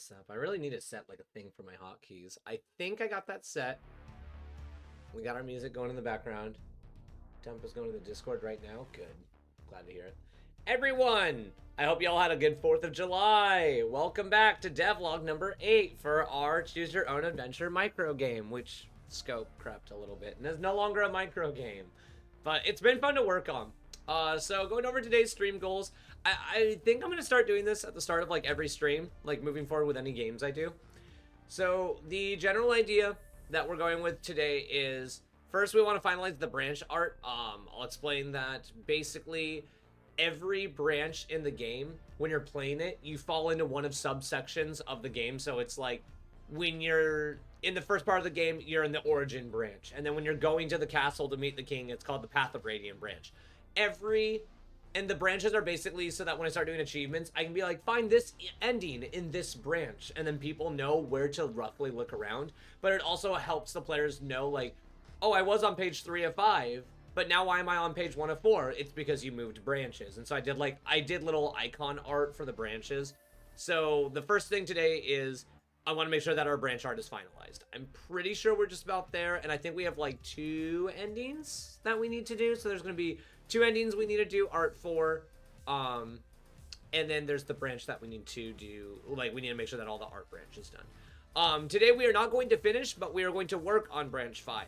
this up. I really need to set like a thing for my hotkeys. I think I got that set. We got our music going in the background. Dump is going to the Discord right now. Good. Glad to hear it. Everyone, I hope you all had a good 4th of July. Welcome back to DevLog number 8 for our Choose Your Own Adventure micro game, which scope crept a little bit and is no longer a micro game. But it's been fun to work on. So going over today's stream goals, I think I'm going to start doing this at the start of like every stream, like moving forward with any games I do. So the general idea that we're going with today is, first we want to finalize the branch art. I'll explain that basically every branch in the game, when you're playing it, you fall into one of subsections of the game. So it's like when you're in the first part of the game, you're in the origin branch. And then when you're going to the castle to meet the king, it's called the Path of Radiant branch. And the branches are basically so that when I start doing achievements, I can be like, find this ending in this branch. And then people know where to roughly look around. But it also helps the players know, like, oh, I was on page 3 of 5, but now why am I on page 1 of 4? It's because you moved branches. And so I did little icon art for the branches. So the first thing today is I want to make sure that our branch art is finalized. I'm pretty sure we're just about there. And I think we have like 2 endings that we need to do. So there's going to be 2 endings we need to do art for, and then there's the branch that we need to do, like we need to make sure that all the art branch is done. Today we are not going to finish, but we are going to work on branch 5.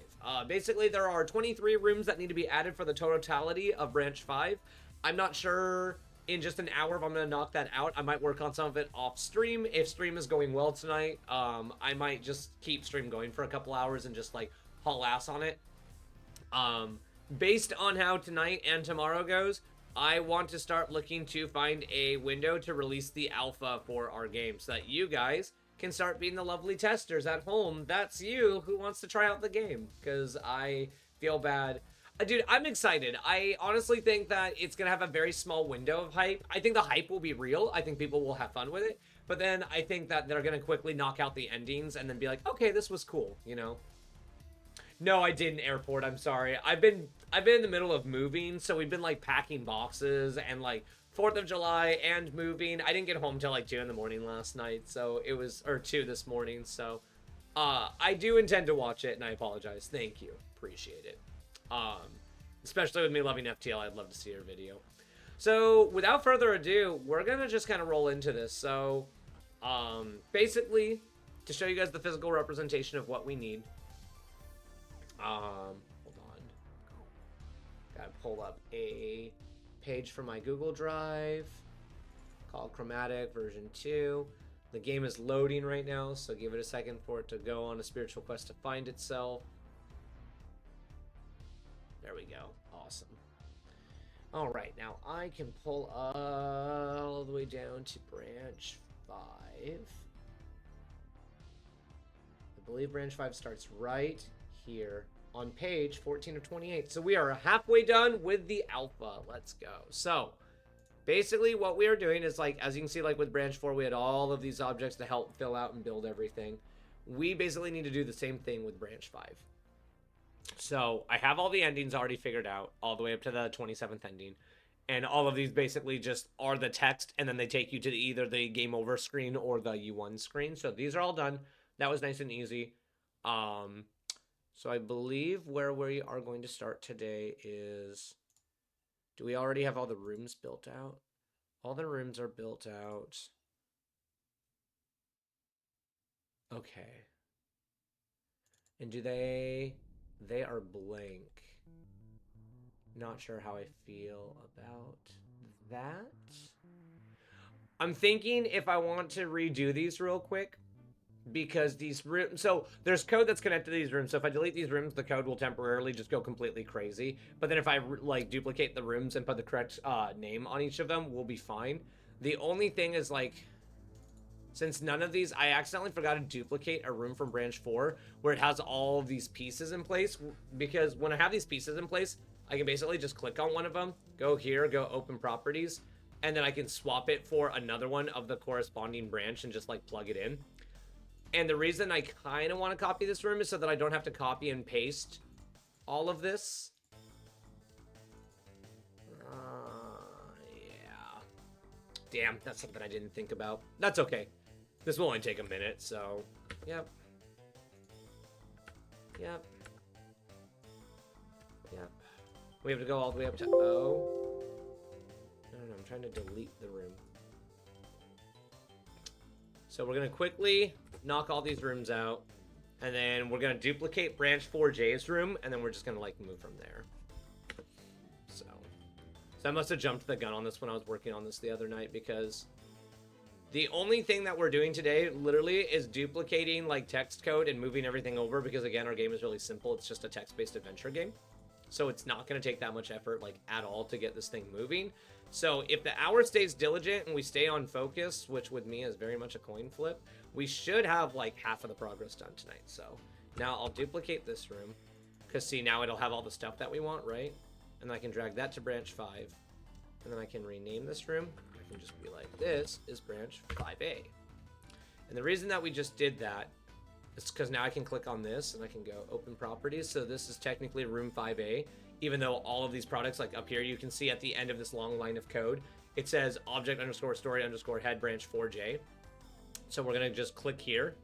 Basically there are 23 rooms that need to be added for the totality of branch 5. I'm not sure in just an hour if I'm going to knock that out. I might work on some of it off stream. If stream is going well tonight, I might just keep stream going for a couple hours and just like haul ass on it. Based on how tonight and tomorrow goes, I want to start looking to find a window to release the alpha for our game so that you guys can start being the lovely testers at home. That's you who wants to try out the game, because I feel bad. Dude, I'm excited. I honestly think that it's going to have a very small window of hype. I think the hype will be real. I think people will have fun with it. But then I think that they're going to quickly knock out the endings and then be like, okay, this was cool, you know? No, I didn't airport. I'm sorry. I've been in the middle of moving, so we've been like packing boxes and like 4th of July and moving. I didn't get home till like 2 in the morning last night, so it was, or 2 this morning. So I do intend to watch it, and I apologize. Thank you. Appreciate it. Especially with me loving FTL, I'd love to see your video. So without further ado, we're gonna just kind of roll into this. So basically, to show you guys the physical representation of what we need. Hold on. Gotta pull up a page from my Google Drive called Chromatic version 2. The game is loading right now, so give it a second for it to go on a spiritual quest to find itself. There we go. Awesome. Alright, now I can pull all the way down to branch 5. I believe branch 5 starts right here on page 14 of 28. So we are halfway done with the alpha. Let's go. So basically what we are doing is, like, as you can see, like with branch 4, we had all of these objects to help fill out and build everything. We basically need to do the same thing with branch 5. So I have all the endings already figured out, all the way up to the 27th ending. And all of these basically just are the text, and then they take you to either the game over screen or the U1 screen. So these are all done. That was nice and easy. So I believe where we are going to start today is... Do we already have all the rooms built out? All the rooms are built out. Okay. And do they... They are blank. Not sure how I feel about that. I'm thinking if I want to redo these real quick, because these rooms, so there's code that's connected to these rooms. So if I delete these rooms, the code will temporarily just go completely crazy. But then if I like duplicate the rooms and put the correct name on each of them, we'll be fine. The only thing is, like, since none of these, I accidentally forgot to duplicate a room from branch 4 where it has all of these pieces in place, because when I have these pieces in place, I can basically just click on one of them, go here, go open properties, and then I can swap it for another one of the corresponding branch and just like plug it in. And the reason I kind of want to copy this room is so that I don't have to copy and paste all of this. Yeah. Damn, that's something I didn't think about. That's okay. This will only take a minute, so... Yep. Yep. Yep. We have to go all the way up to O. No, I'm trying to delete the room. So we're going to quickly knock all these rooms out. And then we're going to duplicate branch 4J's room. And then we're just going to, like, move from there. So I must have jumped the gun on this when I was working on this the other night. Because the only thing that we're doing today, literally, is duplicating, like, text code and moving everything over. Because, again, our game is really simple. It's just a text-based adventure game. So it's not going to take that much effort, like, at all to get this thing moving. So if the hour stays diligent and we stay on focus, which with me is very much a coin flip, we should have, like, half of the progress done tonight. So now I'll duplicate this room. Because, see, now it'll have all the stuff that we want, right? And I can drag that to branch 5. And then I can rename this room. I can just be like, this is branch 5A. And the reason that we just did that is because now I can click on this and I can go open properties. So this is technically room 5A. Even though all of these products, like up here, you can see at the end of this long line of code, it says object underscore story underscore head branch 4J. So we're going to just click here.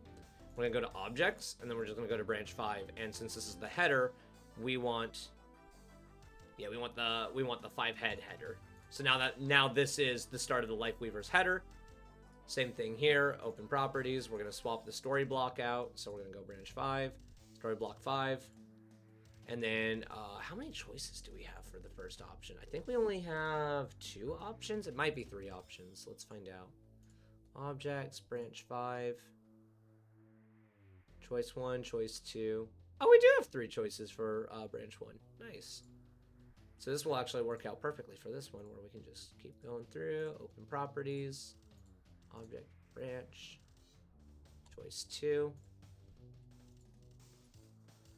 We're going to go to objects, and then we're just going to go to branch 5. And since this is the header, we want the 5 head header. So now this is the start of the Lifeweaver's header. Same thing here, open properties. We're going to swap the story block out. So we're going to go branch 5, story block 5. And then, how many choices do we have for the first option? I think we only have 2 options. It might be 3 options. Let's find out. Objects, branch 5. Choice 1, choice 2. Oh, we do have 3 choices for branch 1. Nice. So this will actually work out perfectly for this one, where we can just keep going through. Open properties. Object, branch. Choice 2.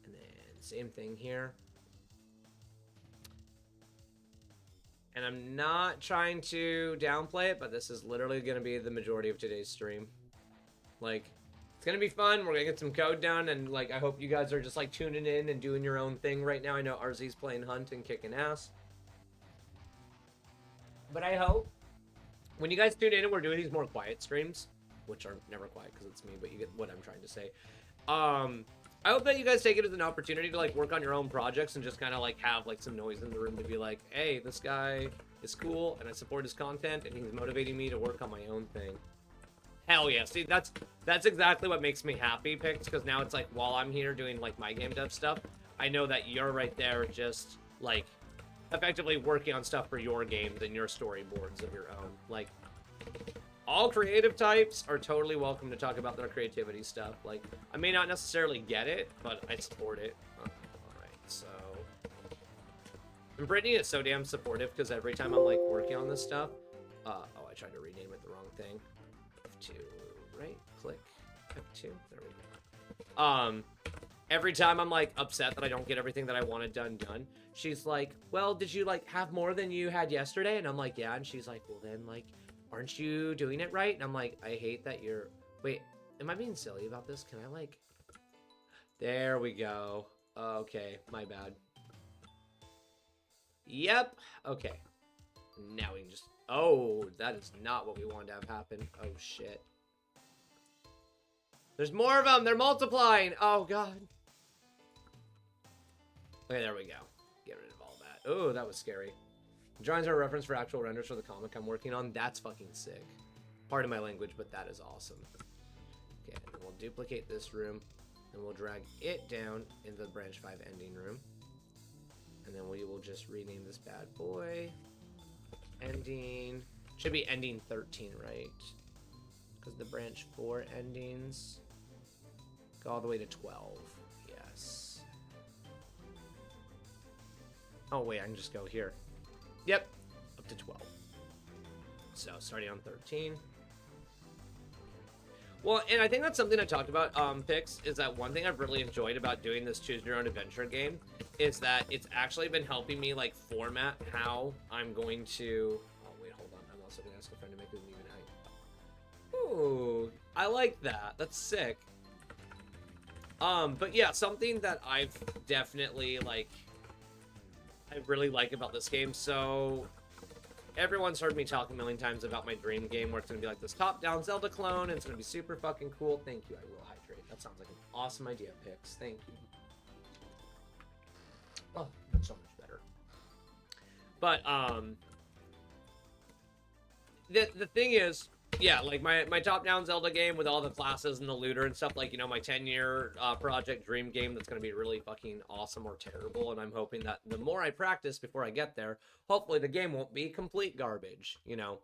And then same thing here. And I'm not trying to downplay it, but this is literally going to be the majority of today's stream. Like, it's going to be fun. We're going to get some code done, and, like, I hope you guys are just, like, tuning in and doing your own thing right now. I know RZ's playing Hunt and kicking ass. But I hope when you guys tune in and we're doing these more quiet streams, which are never quiet because it's me, but you get what I'm trying to say. I hope that you guys take it as an opportunity to, like, work on your own projects and just kind of, like, have, like, some noise in the room to be like, hey, this guy is cool and I support his content and he's motivating me to work on my own thing. Hell yeah. See, that's exactly what makes me happy, Pix, because now it's like, while I'm here doing, like, my game dev stuff, I know that you're right there just, like, effectively working on stuff for your games and your storyboards of your own. Like, all creative types are totally welcome to talk about their creativity stuff. Like, I may not necessarily get it, but I support it. Alright, so... And Brittany is so damn supportive, because every time I'm, like, working on this stuff... oh, I tried to rename it the wrong thing. F2, right? Click. F2. There we go. Every time I'm, like, upset that I don't get everything that I wanted done, she's like, well, did you, like, have more than you had yesterday? And I'm like, yeah. And she's like, well, then, like... aren't you doing it right? And I'm like, I hate that you're... Wait, am I being silly about this? Can I, like... There we go. Okay, my bad. Yep. Okay. Now we can just... Oh, that is not what we wanted to have happen. Oh, shit. There's more of them! They're multiplying! Oh, God. Okay, there we go. Get rid of all that. Oh, that was scary. Drawings are a reference for actual renders for the comic I'm working on. That's fucking sick. Pardon my language, but that is awesome. Okay, and we'll duplicate this room, and we'll drag it down into the branch 5 ending room. And then we will just rename this bad boy. Ending. Should be ending 13, right? Because the branch 4 endings go all the way to 12. Yes. Oh, wait, I can just go here. Yep, up to 12. So, starting on 13. Well, and I think that's something I talked about, Pix, is that one thing I've really enjoyed about doing this Choose Your Own Adventure game is that it's actually been helping me, like, format how I'm going to... Oh, wait, hold on. I'm also going to ask a friend to make it an even height. Ooh, I like that. That's sick. But yeah, something that I've definitely, like... I really like about this game. So everyone's heard me talk a million times about my dream game where it's going to be like this top-down Zelda clone, and it's going to be super fucking cool. Thank you, I will hydrate. That sounds like an awesome idea, Pix. Thank you. Oh, that's so much better. But, the thing is, yeah, like my top-down Zelda game with all the classes and the looter and stuff, like, you know, my 10-year project dream game that's going to be really fucking awesome or terrible, and I'm hoping that the more I practice before I get there, hopefully the game won't be complete garbage, you know?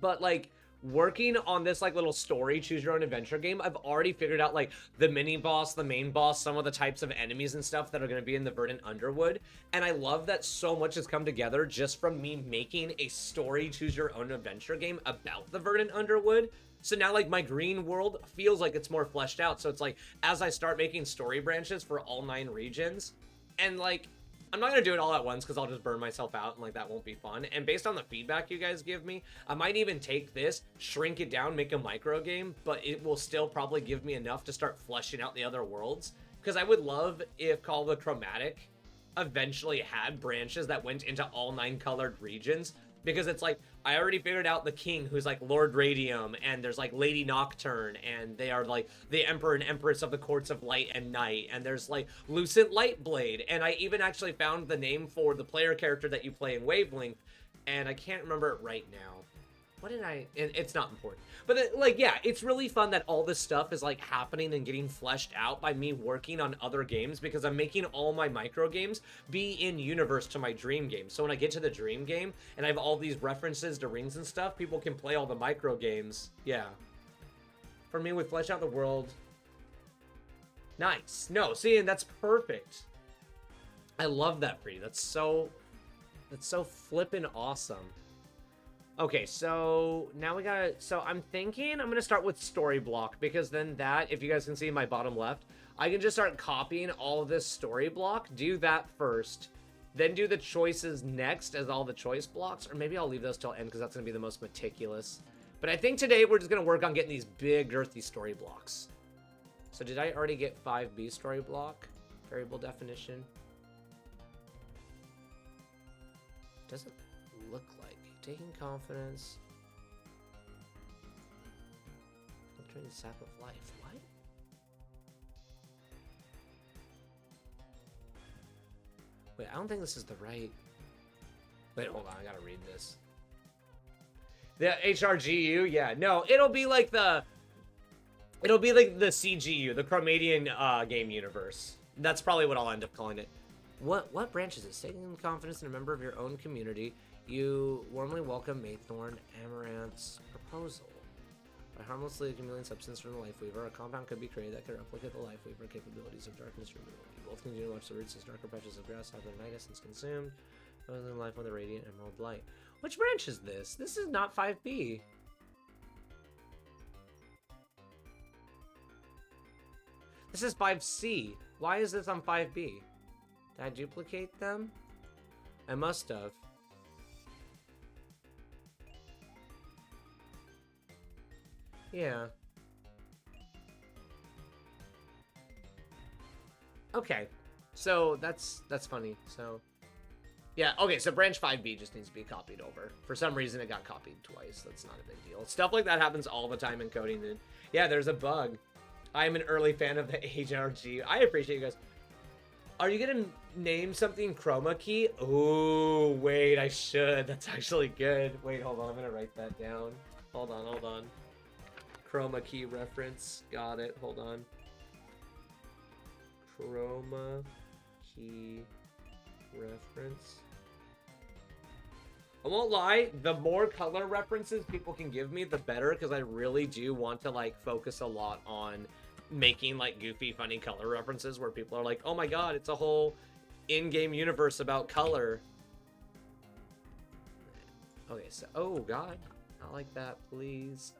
But, like, working on this, like, little story, choose-your-own-adventure game, I've already figured out, like, the mini-boss, the main boss, some of the types of enemies and stuff that are going to be in the Verdant Underwood, and I love that so much has come together just from me making a story choose-your-own-adventure game about the Verdant Underwood. So now, like, my green world feels like it's more fleshed out, so it's like, as I start making story branches for all 9 regions, and, like, I'm not going to do it all at once because I'll just burn myself out and, like, that won't be fun. And based on the feedback you guys give me, I might even take this, shrink it down, make a micro game, but it will still probably give me enough to start fleshing out the other worlds. Because I would love if Call of the Chromatic eventually had branches that went into all 9 colored regions. Because it's like, I already figured out the king who's like Lord Radium, and there's like Lady Nocturne, and they are like the Emperor and Empress of the Courts of Light and Night, and there's like Lucent Lightblade, and I even actually found the name for the player character that you play in Wavelength, and I can't remember it right now. What did I... It's not important. But, like, yeah, it's really fun that all this stuff is, like, happening and getting fleshed out by me working on other games because I'm making all my micro games be in universe to my dream game. So when I get to the dream game and I have all these references to rings and stuff, people can play all the micro games. Yeah. For me, with Flesh Out the World... Nice. No, see, and that's perfect. I love that for you. That's so flippin' awesome. Okay, so now we gotta... So I'm thinking I'm gonna start with story block, because then that, if you guys can see in my bottom left, I can just start copying all of this story block, do that first, then do the choices next as all the choice blocks, or maybe I'll leave those till end because that's gonna be the most meticulous. But I think today we're just gonna work on getting these big, girthy story blocks. So did I already get 5B story block? Variable definition. Doesn't look like. Taking confidence. Filtering the sap of life. What? Wait, I don't think this is the right... Wait, hold on. I gotta read this. The HRGU? Yeah, no. It'll be like the... It'll be like the CGU, the Chromatian game universe. That's probably what I'll end up calling it. What branch is it? Taking confidence in a member of your own community. You warmly welcome Maythorn Amaranth's proposal. By harmlessly accumulating substance from the Lifeweaver, a compound could be created that could replicate the Lifeweaver capabilities of darkness removal. You both continue to watch the roots as darker patches of grass have their night essence consumed, filling life with a radiant emerald light. Which branch is this? This is not 5B. This is 5C. Why is this on 5B? Did I duplicate them? I must have. Yeah. Okay. So that's funny. So yeah, okay, so branch 5B just needs to be copied over. For some reason it got copied twice. That's not a big deal. Stuff like that happens all the time in coding, dude. Yeah, there's a bug. I'm an early fan of the HRG. I appreciate you guys. Are you gonna name something Chroma Key? Oh, wait, I should. That's actually good. Wait, hold on, I'm gonna write that down. Hold on. Chroma Key reference. Got it. Hold on. Chroma Key reference. I won't lie, the more color references people can give me, the better, because I really do want to, like, focus a lot on making, like, goofy, funny color references where people are like, oh my god, it's a whole in-game universe about color. Okay, so, oh god, not like that, please.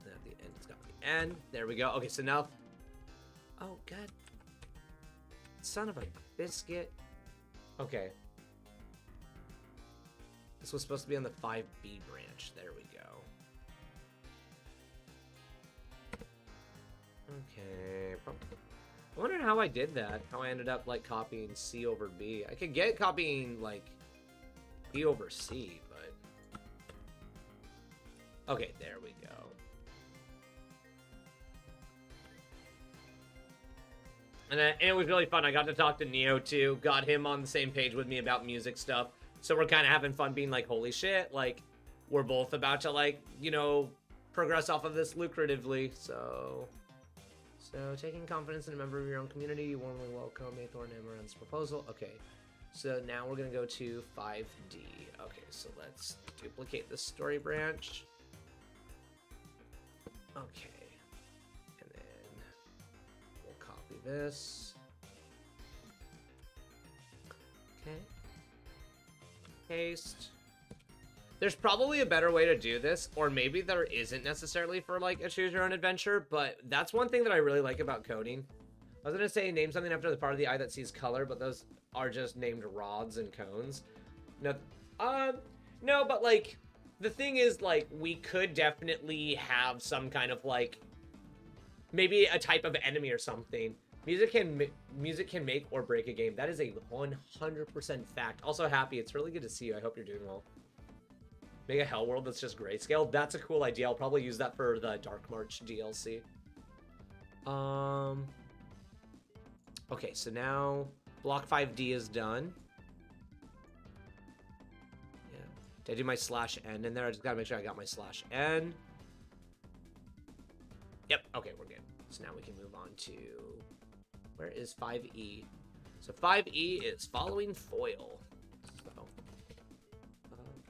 And at the end, it's got the end. There we go. Okay, so now... Oh, god. Son of a biscuit. Okay. This was supposed to be on the 5B branch. There we go. Okay. I wonder how I did that. How I ended up like copying C over B. I could get copying like B over C, but okay, there we go. And it was really fun. I got to talk to Neo too. Got him on the same page with me about music stuff. So we're kind of having fun being like, holy shit, like we're both about to like, you know, progress off of this lucratively. So taking confidence in a member of your own community, you warmly welcome Maythorn Amaranth's proposal. Okay, so now we're gonna go to 5D. Okay, so let's duplicate the story branch. Okay, and then we'll copy this. Okay, paste. There's probably a better way to do this, or maybe there isn't necessarily for like a choose your own adventure, but that's one thing that I really like about coding. I was gonna say name something after the part of the eye that sees color, but those are just named rods and cones. No, no, but like the thing is, like, we could definitely have some kind of like maybe a type of enemy or something. Music can make or break a game. That is a 100% fact. Also, Happy, it's really good to see you. I hope you're doing well. Make a hell world that's just grayscale. That's a cool idea. I'll probably use that for the Dark March DLC. Okay, so now block 5D is done. Yeah. Did I do my /n in there? I just gotta make sure I got my /n. Yep, okay, we're good. So now we can move on to... Where is 5E? So 5E is following foil. So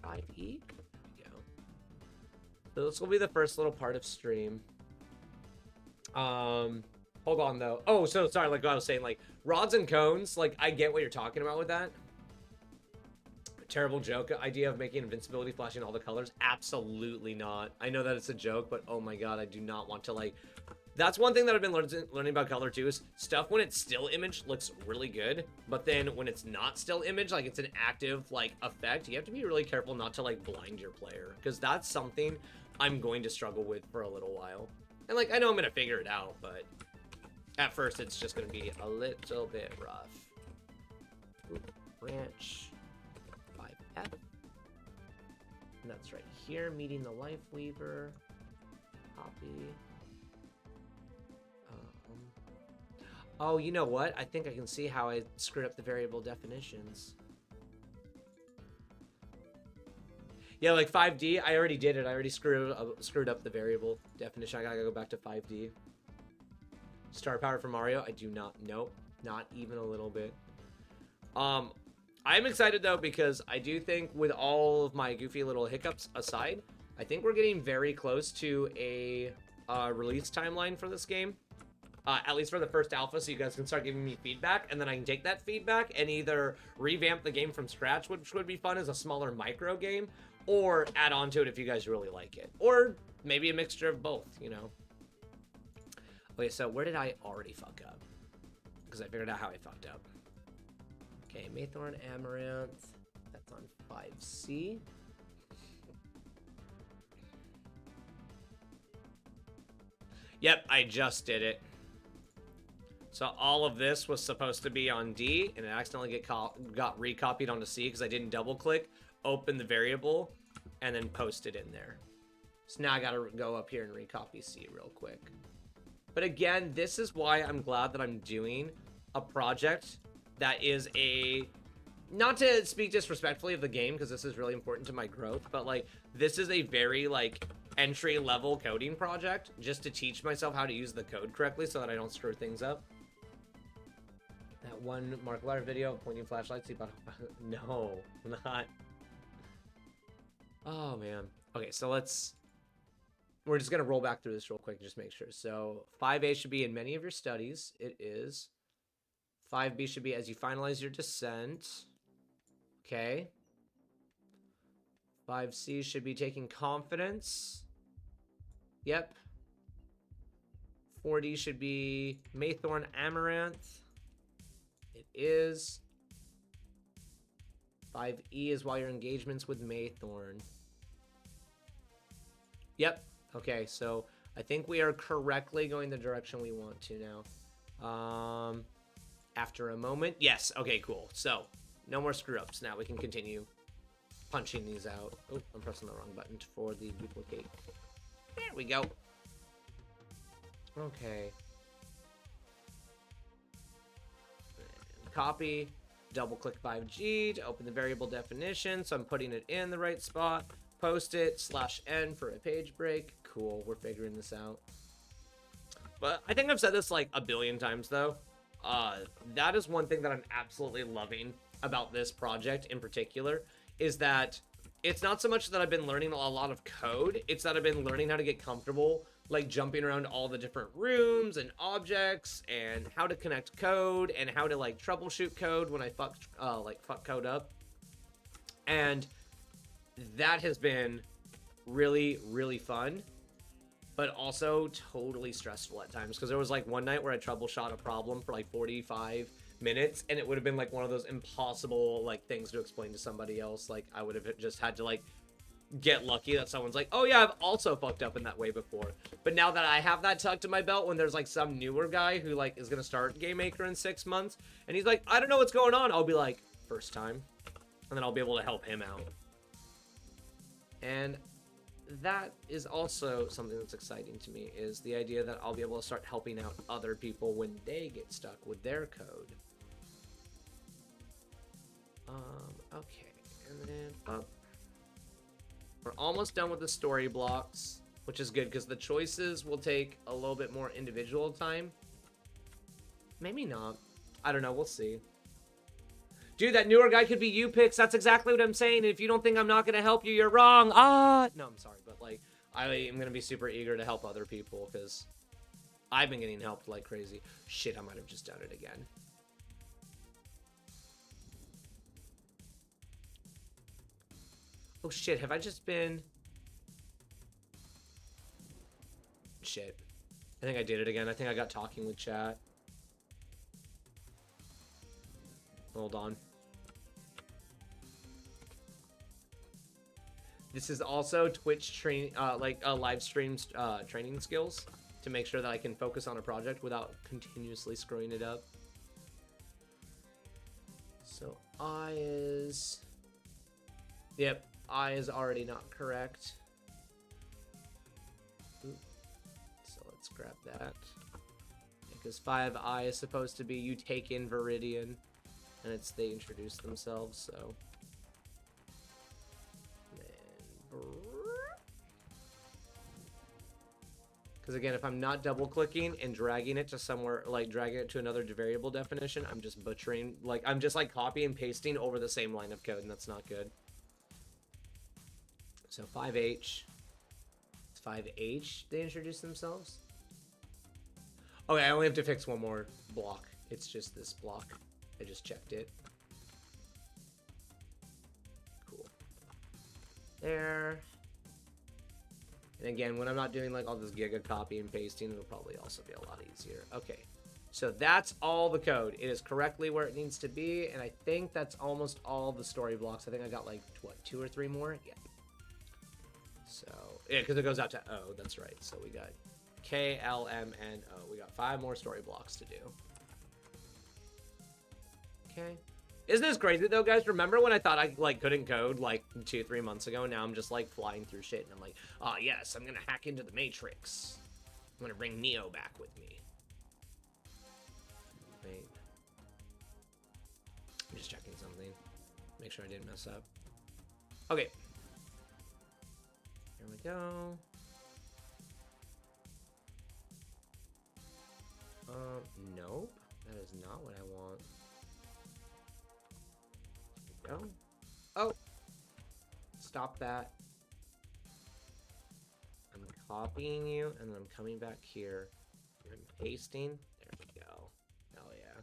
5E. So this will be the first little part of stream. Hold on though. Oh, so sorry, like I was saying, like rods and cones, like I get what you're talking about with that. Terrible joke idea of making invincibility flashing all the colors. Absolutely not. I know that it's a joke, but oh my god, I do not want to like... That's one thing that I've been learning about color too, is stuff when it's still image looks really good, but then when it's not still image, like it's an active like effect, you have to be really careful not to like blind your player, because that's something I'm going to struggle with for a little while. And like I know I'm gonna figure it out, but at first it's just gonna be a little bit rough. Ooh, branch 5F, and that's right here, meeting the life weaver. Copy. Oh, you know what? I think I can see how I screwed up the variable definitions. Yeah, like 5D, I already did it. I already screwed up the variable definition. I gotta go back to 5D. Star power for Mario? I do not. Nope. Not even a little bit. I'm excited though, because I do think with all of my goofy little hiccups aside, I think we're getting very close to a release timeline for this game. At least for the first alpha, so you guys can start giving me feedback, and then I can take that feedback and either revamp the game from scratch, which would be fun as a smaller micro game, or add on to it if you guys really like it. Or maybe a mixture of both, you know? Okay, so where did I already fuck up? Because I figured out how I fucked up. Okay, Maythorn Amaranth. That's on 5C. Yep, I just did it. So all of this was supposed to be on D, and it accidentally got recopied onto C because I didn't double click, open the variable, and then post it in there. So now I gotta go up here and recopy C real quick. But again, this is why I'm glad that I'm doing a project that is a... Not to speak disrespectfully of the game, because this is really important to my growth, but like, this is a very like entry-level coding project, just to teach myself how to use the code correctly so that I don't screw things up. That one Markiplier video of pointing flashlights. No, not. Oh man. Okay, so we're just gonna roll back through this real quick and just make sure. So 5A should be in many of your studies. It is. 5B should be as you finalize your descent. Okay. 5C should be taking confidence. Yep. 4D should be Maythorn Amaranth. It is. 5E is while your engagements with Maythorn. Yep. Okay, so I think we are correctly going the direction we want to now. After a moment. Yes. Okay, cool. So, no more screw-ups. Now we can continue punching these out. Oh, I'm pressing the wrong button for the duplicate. There we go. Okay. And copy. Double-click 5G to open the variable definition. So I'm putting it in the right spot. Post it, /n for a page break. Cool, we're figuring this out. But I think I've said this like a billion times, though. That is one thing that I'm absolutely loving about this project in particular, is that it's not so much that I've been learning a lot of code, it's that I've been learning how to get comfortable, like jumping around all the different rooms and objects, and how to connect code, and how to like troubleshoot code when I fuck code up. And that has been really, really fun, but also totally stressful at times, because there was like one night where I troubleshot a problem for like 45 minutes, and it would have been like one of those impossible like things to explain to somebody else. Like I would have just had to like get lucky that someone's like, oh yeah, I've also fucked up in that way before. But now that I have that tucked in my belt, when there's like some newer guy who like is gonna start Game Maker in 6 months, and he's like, I don't know what's going on, I'll be like, first time, and then I'll be able to help him out. And that is also something that's exciting to me, is the idea that I'll be able to start helping out other people when they get stuck with their code. Okay, and then up. We're almost done with the story blocks, which is good because the choices will take a little bit more individual time. Maybe not. I don't know. We'll see. Dude, that newer guy could be you, Pix. That's exactly what I'm saying. If you don't think I'm not going to help you, you're wrong. No, I'm sorry. But, like, I am going to be super eager to help other people because I've been getting helped like crazy. Shit, I might have just done it again. Oh, shit. Have I just been... Shit. I think I did it again. I think I got talking with chat. Hold on. This is also Twitch live streams training skills to make sure that I can focus on a project without continuously screwing it up. So I is... Yep, I is already not correct. Ooh. So let's grab that. Because 5I is supposed to be you take in Viridian. And it's they introduce themselves, so. Because again, if I'm not double clicking and dragging it to somewhere, like dragging it to another variable definition, I'm just butchering, like I'm just like copy and pasting over the same line of code, and that's not good. So 5H. It's 5H they introduce themselves. Okay, I only have to fix one more block. It's just this block. I just checked it. Cool. There. And again, when I'm not doing like all this giga copy and pasting, it'll probably also be a lot easier. Okay. So that's all the code. It is correctly where it needs to be, and I think that's almost all the story blocks. I think I got like, what, 2 or 3 more? Yeah. So, yeah, because it goes out to O. That's right. So we got K, L, M, N, O. We got 5 more story blocks to do. Okay. Isn't this crazy though, guys? Remember when I thought I like couldn't code like 2-3 months ago? Now I'm just like flying through shit, and I'm like, oh yes, I'm gonna hack into the Matrix. I'm gonna bring Neo back with me. Wait. I'm just checking something. Make sure I didn't mess up. Okay. Here we go. Nope. That is not what I want. Go. Oh! Stop that. I'm copying you, and then I'm coming back here. I'm pasting. There we go. Hell yeah.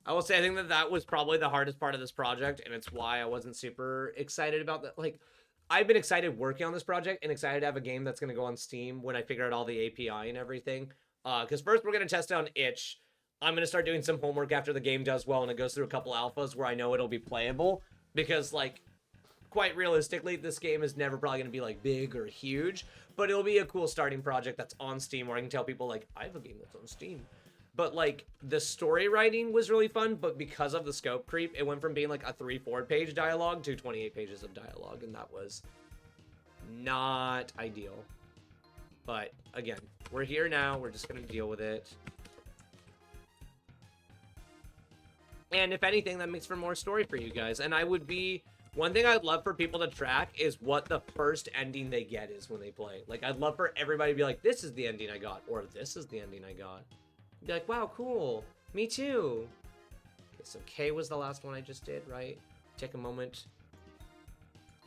I will say, I think that that was probably the hardest part of this project, and it's why I wasn't super excited about that. Like, I've been excited working on this project and excited to have a game that's going to go on Steam when I figure out all the API and everything. Because first we're going to test it on itch. I'm going to start doing some homework after the game does well and it goes through a couple alphas where I know it'll be playable. Because, like, quite realistically, this game is never probably going to be like big or huge, but it'll be a cool starting project that's on Steam where I can tell people like, I have a game that's on Steam. But like the story writing was really fun, but because of the scope creep, it went from being like a 3-4 page dialogue to 28 pages of dialogue, and that was not ideal. But again, we're here now. We're just going to deal with it. And if anything, that makes for more story for you guys. And I would be... One thing I'd love for people to track is what the first ending they get is when they play. Like, I'd love for everybody to be like, this is the ending I got. Or this is the ending I got. Be like, wow, cool. Me too. Okay, so K was the last one I just did, right? Take a moment.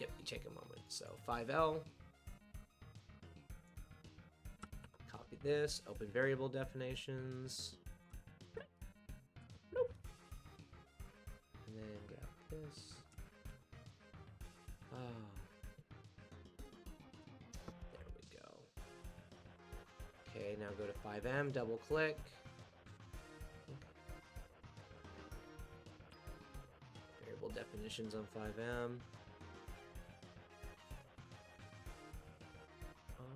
Yep, you take a moment. So 5L. Copy this. Open variable definitions. Nope. And then grab this. There we go. Okay, now go to 5M, double click. Variable definitions on 5M. There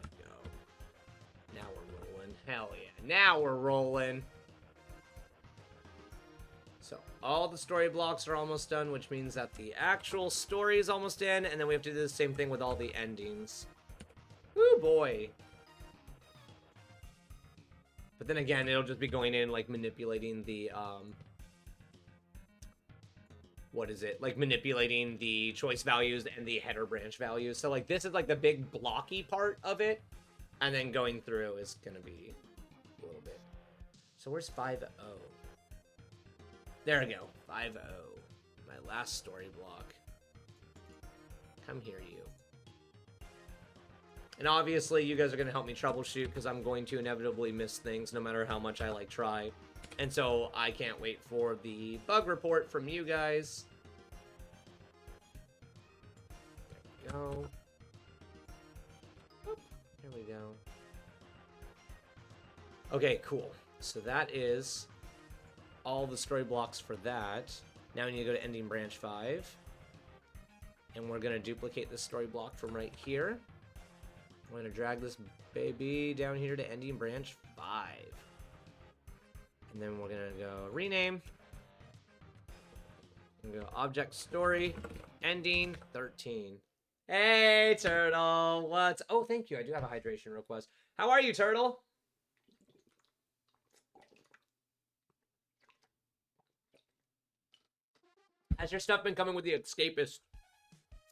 we go. Now we're rolling. Hell yeah. Now we're rolling. So all the story blocks are almost done, which means that the actual story is almost in, and then we have to do the same thing with all the endings. Woo boy. But then again, it'll just be going in, like, manipulating the, what is it? Like, manipulating the choice values and the header branch values. So, like, this is, like, the big blocky part of it, and then going through is gonna be a little bit. So where's 5-0? There we go. 5-0. My last story block. Come here, you. And obviously, you guys are going to help me troubleshoot because I'm going to inevitably miss things no matter how much I, like, try. And so, I can't wait for the bug report from you guys. There we go. Oh, there we go. Okay, cool. So that is... all the story blocks for that. Now we need to go to ending branch 5. And we're going to duplicate this story block from right here. We're going to drag this baby down here to ending branch 5. And then we're going to go rename. We're going to go object story, ending 13. Hey, Turtle. What's... oh, thank you. I do have a hydration request. How are you, Turtle? Has your stuff been coming with the Escapist?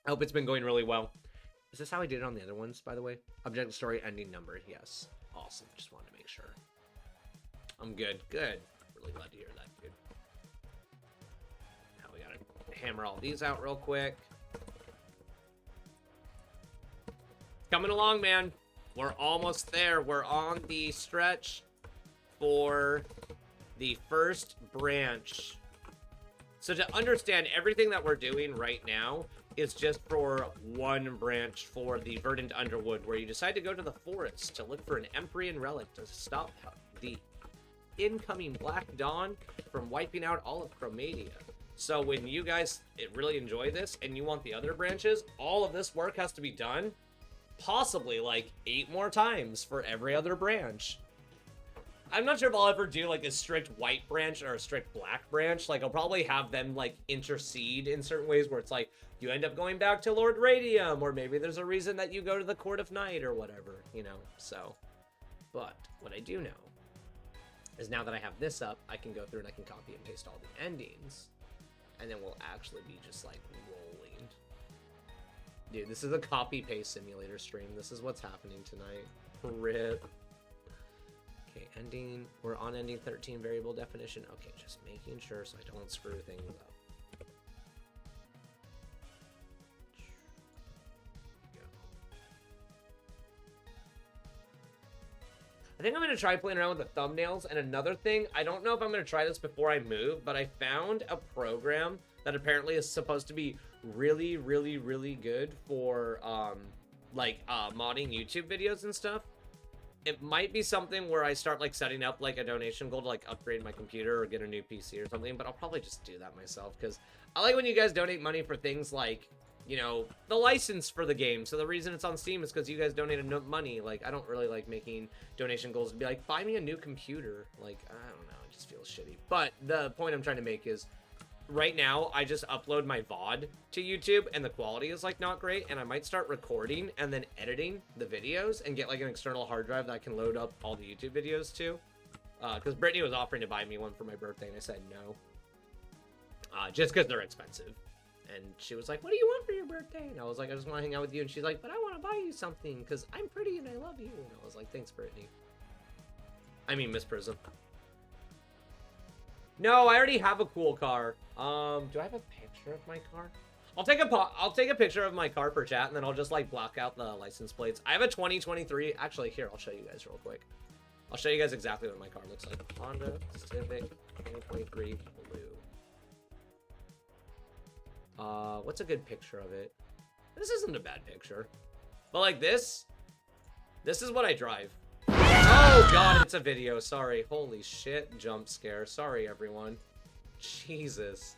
I hope it's been going really well. Is this how I did it on the other ones, by the way? Object story ending number. Yes. Awesome. Just wanted to make sure. I'm good. Good. Really glad to hear that, dude. Now we gotta hammer all these out real quick. Coming along, man. We're almost there. We're on the stretch for the first branch. So to understand, everything that we're doing right now is just for one branch for the Verdant Underwood, where you decide to go to the forest to look for an Empryan relic to stop the incoming Black Dawn from wiping out all of Chromatic. So when you guys really enjoy this and you want the other branches, all of this work has to be done possibly like 8 more times for every other branch. I'm not sure if I'll ever do, like, a strict white branch or a strict black branch. Like, I'll probably have them, like, intercede in certain ways where it's like, you end up going back to Lord Radium, or maybe there's a reason that you go to the Court of Night or whatever, you know, so. But what I do know is now that I have this up, I can go through and I can copy and paste all the endings, and then we'll actually be just, like, rolling. Dude, this is a copy-paste simulator stream. This is what's happening tonight. RIP. Okay, ending, we're on ending 13 variable definition. Okay, just making sure so I don't screw things up. Go. I think I'm going to try playing around with the thumbnails. And another thing, I don't know if I'm going to try this before I move, but I found a program that apparently is supposed to be really, really, really good for, modding YouTube videos and stuff. it might be something where I start like setting up like a donation goal to like upgrade my computer or get a new PC or something, but I'll probably just do that myself because I like when you guys donate money for things like, you know, the license for the game. So the reason it's on Steam is because you guys donated money. Like, I don't really like making donation goals to be like, buy me a new computer. Like, I don't know, it just feels shitty. But the point I'm trying to make is, right now, I just upload my VOD to YouTube, and the quality is, like, not great, and I might start recording and then editing the videos and get, like, an external hard drive that I can load up all the YouTube videos to. Because Brittany was offering to buy me one for my birthday, and I said no. Just because they're expensive. And she was like, what do you want for your birthday? And I was like, I just want to hang out with you. And she's like, but I want to buy you something because I'm pretty and I love you. And I was like, thanks, Brittany. I mean, Miss Prism. No, I already have a cool car. Do I have a picture of my car? I'll take a picture of my car for chat, and then I'll just, like, block out the license plates. I have a 2023. Actually, here, I'll show you guys real quick. I'll show you guys exactly what my car looks like. Honda Civic 2023 blue. What's a good picture of it? This isn't a bad picture. But like this is what I drive. Oh god, it's a video. Sorry. Holy shit, jump scare. Sorry, everyone. Jesus.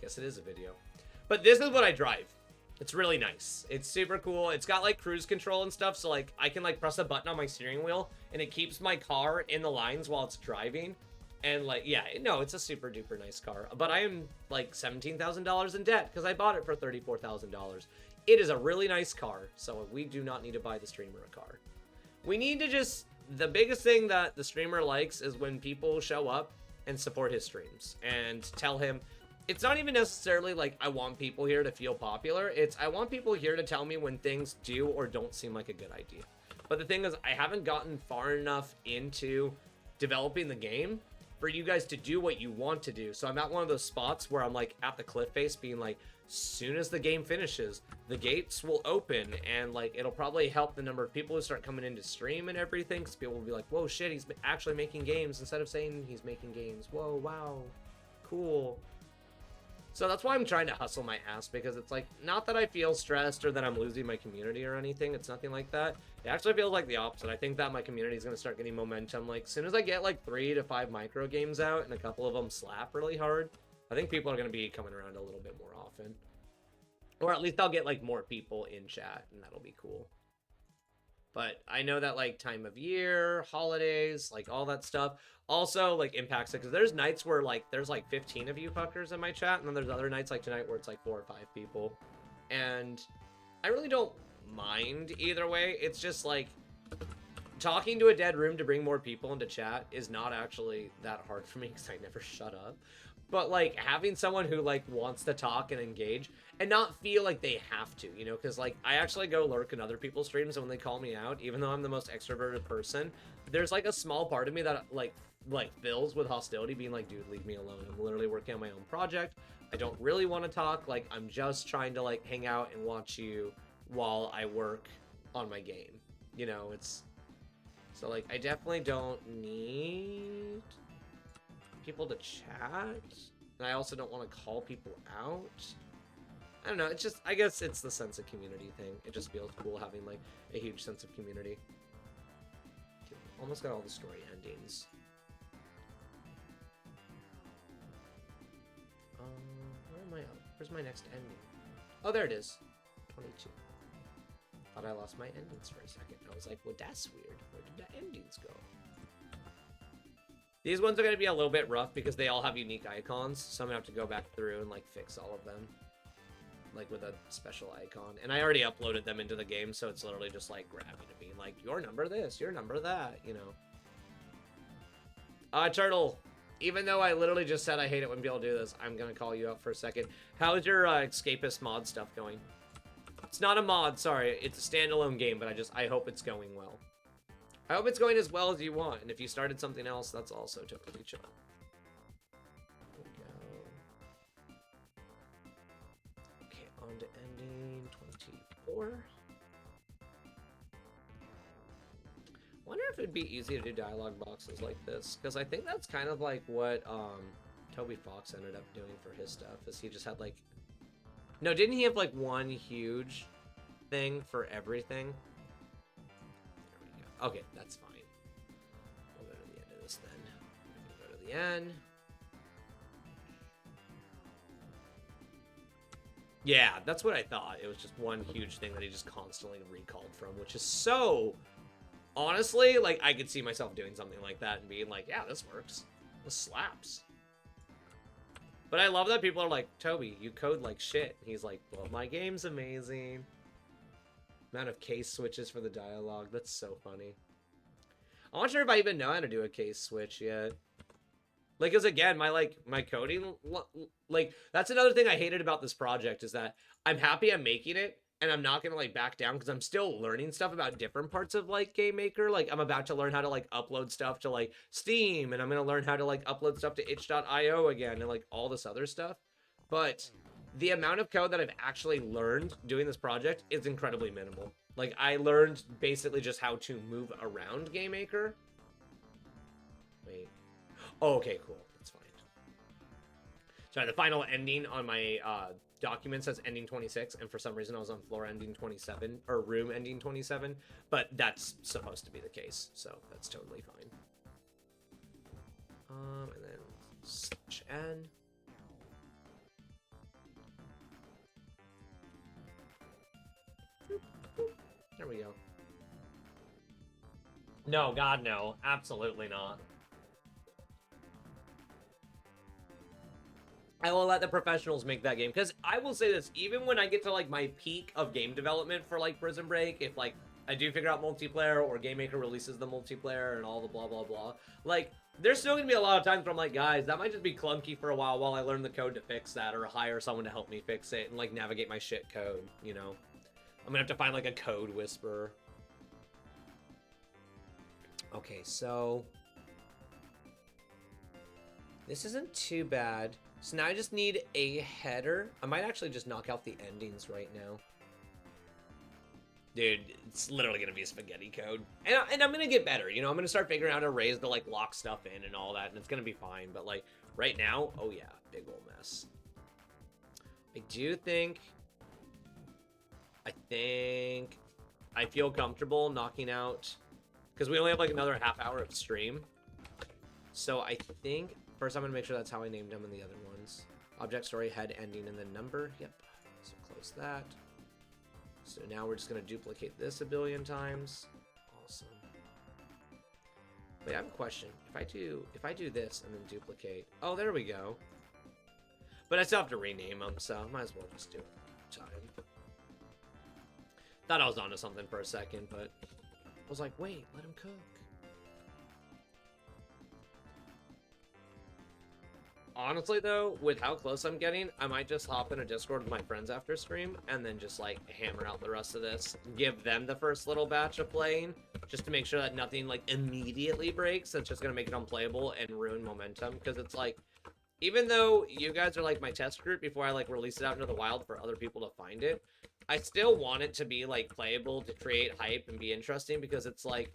Guess it is a video. But this is what I drive. It's really nice. It's super cool. It's got like cruise control and stuff, so like I can like press a button on my steering wheel and it keeps my car in the lines while it's driving. And like, yeah, no, it's a super duper nice car. But I am like $17,000 in debt because I bought it for $34,000. It is a really nice car, so we do not need to buy the streamer a car. We need to just, the biggest thing that the streamer likes is when people show up and support his streams and tell him, it's not even necessarily like I want people here to feel popular. It's I want people here to tell me when things do or don't seem like a good idea. But the thing is, I haven't gotten far enough into developing the game for you guys to do what you want to do. So I'm at one of those spots where I'm like at the cliff face being like, soon as the game finishes, the gates will open and like it'll probably help the number of people who start coming into stream and everything, because people will be like, whoa, shit, he's actually making games instead of saying he's making games. Whoa, wow, cool. So that's why I'm trying to hustle my ass, because it's like, not that I feel stressed or that I'm losing my community or anything. It's nothing like that. It actually feels like the opposite. I think that my community is going to start getting momentum. Like, as soon as I get like 3 to 5 micro games out and a couple of them slap really hard, I think people are going to be coming around a little bit more often. Or at least I'll get like more people in chat, and that'll be cool. But I know that like time of year, holidays, like all that stuff also like impacts it, because there's nights where like there's like 15 of you fuckers in my chat, and then there's other nights like tonight where it's like 4 or 5 people, and I really don't mind either way. It's just like talking to a dead room to bring more people into chat is not actually that hard for me because I never shut up. But like having someone who like wants to talk and engage and not feel like they have to, you know, because like I actually go lurk in other people's streams, and when they call me out, even though I'm the most extroverted person, there's like a small part of me that like fills with hostility, being like, dude, leave me alone. I'm literally working on my own project. I don't really want to talk. Like, I'm just trying to like hang out and watch you while I work on my game. You know, it's so like I definitely don't need people to chat, and I also don't want to call people out. I don't know, it's just, I guess it's the sense of community thing. It just feels cool having like a huge sense of community. Almost got all the story endings. Where am I at? Where's my next ending? Oh, there it is. 22. Thought I lost my endings for a second. I was like, well, that's weird. Where did the endings go? These ones are going to be a little bit rough because they all have unique icons, so I'm going to have to go back through and like fix all of them, like with a special icon. And I already uploaded them into the game, so it's literally just like grabbing and being like, your number this, your number that, you know. Turtle, even though I literally just said I hate it when people do this, I'm going to call you out for a second. How's your escapist mod stuff going? It's not a mod, sorry. It's a standalone game, but I hope it's going well. I hope it's going as well as you want, and if you started something else, that's also totally chill. There we go. Okay, on to ending 24. Wonder if it'd be easy to do dialogue boxes like this, because I think that's kind of like what Toby Fox ended up doing for his stuff, is he just had like... No, didn't he have like one huge thing for everything? Okay, that's fine. We'll go to the end of this then. We'll go to the end. Yeah, that's what I thought. It was just one huge thing that he just constantly recalled from, which is so... Honestly, like, I could see myself doing something like that and being like, yeah, this works. This slaps. But I love that people are like, Toby, you code like shit. And he's like, well, my game's amazing. Amount of case switches for the dialogue. That's so funny. I'm not sure if I even know how to do a case switch yet. Like, because again, my coding, like, that's another thing I hated about this project is that I'm happy I'm making it, and I'm not going to, like, back down because I'm still learning stuff about different parts of, like, Game Maker. Like, I'm about to learn how to, like, upload stuff to, like, Steam, and I'm going to learn how to, like, upload stuff to itch.io again, and, like, all this other stuff. But the amount of code that I've actually learned doing this project is incredibly minimal. Like, I learned basically just how to move around Game Maker. Wait. Oh, okay, cool. That's fine. Sorry, the final ending on my document says ending 26, and for some reason I was on floor ending 27, or room ending 27, but that's supposed to be the case, so that's totally fine. And then /n. There we go. No, God, no. Absolutely not. I will let the professionals make that game, because I will say this, even when I get to, like, my peak of game development for, like, Prison Break, if, like, I do figure out multiplayer, or Game Maker releases the multiplayer, and all the blah, blah, blah, like, there's still gonna be a lot of times where I'm like, guys, that might just be clunky for a while I learn the code to fix that, or hire someone to help me fix it, and, like, navigate my shit code, you know? I'm gonna have to find, like, a code whisperer. Okay, so... this isn't too bad. So now I just need a header. I might actually just knock out the endings right now. Dude, it's literally going to be a spaghetti code. And I'm going to get better, you know? I'm going to start figuring out how to raise the, like, lock stuff in and all that, and it's going to be fine. But, like, right now, oh yeah, big ol' mess. I do think... I feel comfortable knocking out... because we only have, like, another half hour of stream. So I think... first, I'm going to make sure that's how I named them in the other ones. Object, story, head, ending, and then number. Yep. So close that. So now we're just going to duplicate this a billion times. Awesome. Wait, I have a question. If I do this and then duplicate... oh, there we go. But I still have to rename them, so I might as well just do it time. Thought I was onto something for a second, but I was like, wait, let him cook. Honestly, though, with how close I'm getting, I might just hop in a Discord with my friends after stream and then just, like, hammer out the rest of this. Give them the first little batch of playing, just to make sure that nothing, like, immediately breaks. That's just gonna make it unplayable and ruin momentum, because it's, like, even though you guys are, like, my test group before I, like, release it out into the wild for other people to find it, I still want it to be, like, playable, to create hype and be interesting, because it's, like...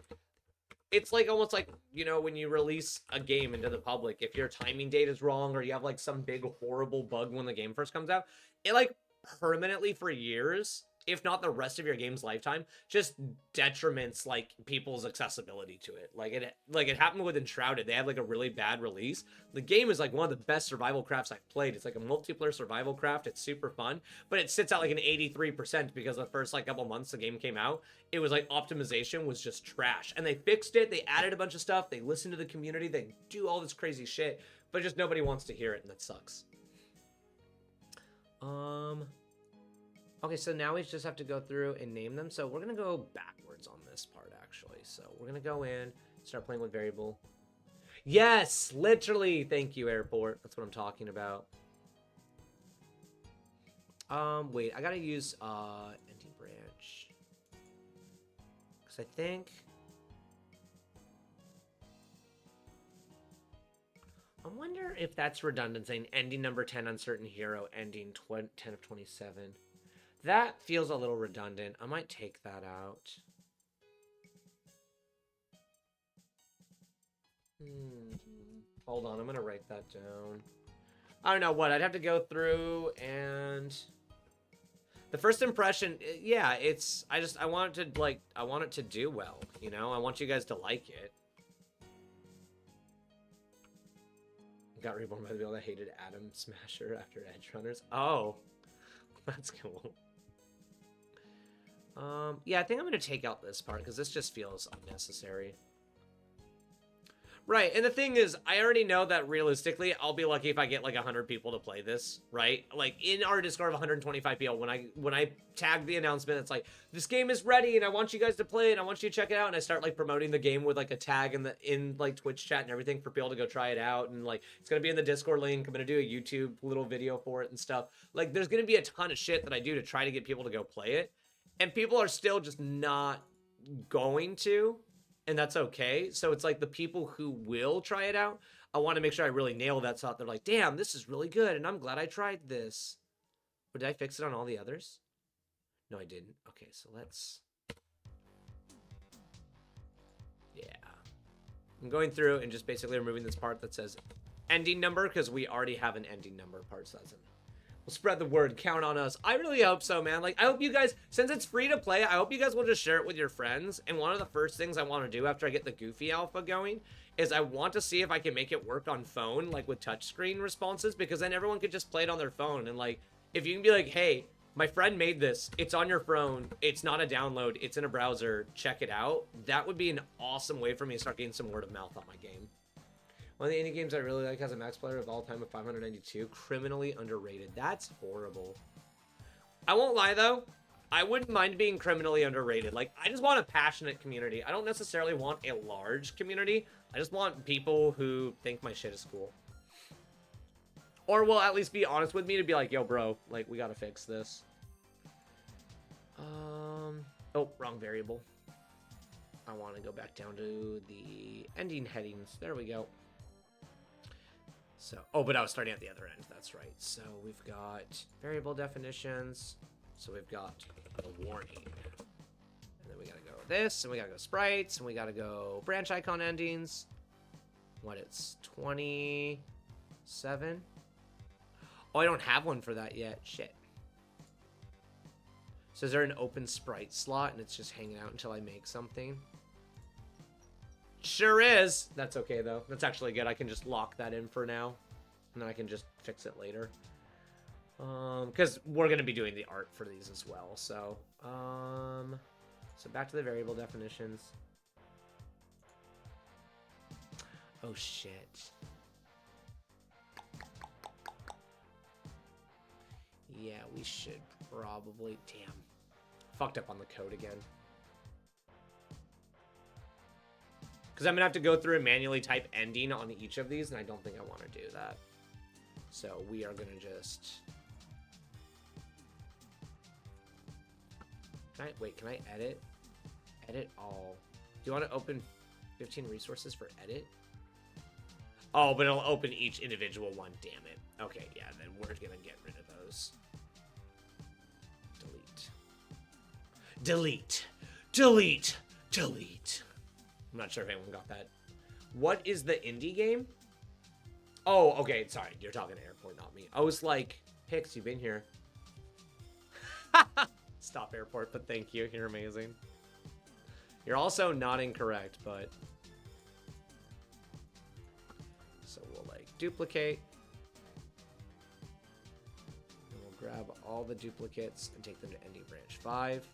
it's like almost like, you know, when you release a game into the public, if your timing date is wrong or you have like some big horrible bug when the game first comes out, it like permanently for years, if not the rest of your game's lifetime, just detriments like people's accessibility to it. Like it happened with Enshrouded. They had like a really bad release. The game is like one of the best survival crafts I've played. It's like a multiplayer survival craft. It's super fun, but it sits at like an 83% because the first like couple months the game came out, it was like optimization was just trash. And they fixed it. They added a bunch of stuff. They listened to the community. They do all this crazy shit, but just nobody wants to hear it, and that sucks. Okay, so now we just have to go through and name them. So we're going to go backwards on this part, actually. So we're going to go in, start playing with variable. Yes, literally. Thank you, airport. That's what I'm talking about. Wait, I got to use ending branch. Because I think... I wonder if that's redundant, saying ending number 10 on certain hero, ending 10 of 27. That feels a little redundant. I might take that out. Hold on, I'm gonna write that down. I don't know what, I'd have to go through and... The first impression, yeah, it's, I want it to, like, I want it to do well, you know? I want you guys to like it. Got reborn by the people that hated Atom Smasher after Edge Runners. Oh, that's cool. Yeah, I think I'm going to take out this part because this just feels unnecessary. Right, and the thing is, I already know that realistically, I'll be lucky if I get like 100 people to play this, right? Like in our Discord of 125 people, when I tag the announcement, it's like, this game is ready and I want you guys to play it and I want you to check it out, and I start like promoting the game with like a tag in like Twitch chat and everything for people to go try it out, and like it's gonna be in the Discord link. I'm gonna do a YouTube little video for it and stuff. Like there's gonna be a ton of shit that I do to try to get people to go play it, and people are still just not going to. And that's okay. So it's like the people who will try it out, I want to make sure I really nail that so they're like, damn, this is really good, and I'm glad I tried this. But did I fix it on all the others? No, I didn't. Okay, so let's... Yeah. I'm going through and just basically removing this part that says ending number, because we already have an ending number part, so that's it. We'll spread the word. Count on us. I really hope so, man. Like, I hope you guys, since it's free to play, I hope you guys will just share it with your friends. And one of the first things I want to do after I get the Goofy Alpha going is I want to see if I can make it work on phone, like with touchscreen responses, because then everyone could just play it on their phone. And like, if you can be like, hey, my friend made this, it's on your phone, it's not a download, it's in a browser, check it out. That would be an awesome way for me to start getting some word of mouth on my game. One of the indie games I really like as a max player of all time with 592, criminally underrated. That's horrible. I won't lie though, I wouldn't mind being criminally underrated. Like, I just want a passionate community. I don't necessarily want a large community. I just want people who think my shit is cool. Or will at least be honest with me to be like, yo bro, like we gotta fix this. Oh, wrong variable. I want to go back down to the ending headings. There we go. So, oh, but I was starting at the other end. That's right. So we've got variable definitions. So we've got a warning. And then we got to go this, and we got to go sprites, and we got to go branch icon endings. What, it's 27? Oh, I don't have one for that yet. Shit. So is there an open sprite slot, and it's just hanging out until I make something? Sure is. That's okay, though. That's actually good. I can just lock that in for now, and then I can just fix it later. Because we're going to be doing the art for these as well. So, so back to the variable definitions. Oh, shit. Yeah, we should probably... Damn. Fucked up on the code again. Because I'm going to have to go through and manually type ending on each of these, and I don't think I want to do that. So we are going to just... Can I edit? Edit all. Do you want to open 15 resources for edit? Oh, but it'll open each individual one, damn it. Okay, yeah, then we're going to get rid of those. Delete. Delete. Delete. Delete. I'm not sure if anyone got that. What is the indie game? Oh, okay. Sorry. You're talking to Airport, not me. I was like, Pix, you've been here. Stop Airport, but thank you. You're amazing. You're also not incorrect, but... So we'll, like, duplicate. And we'll grab all the duplicates and take them to ending branch 5.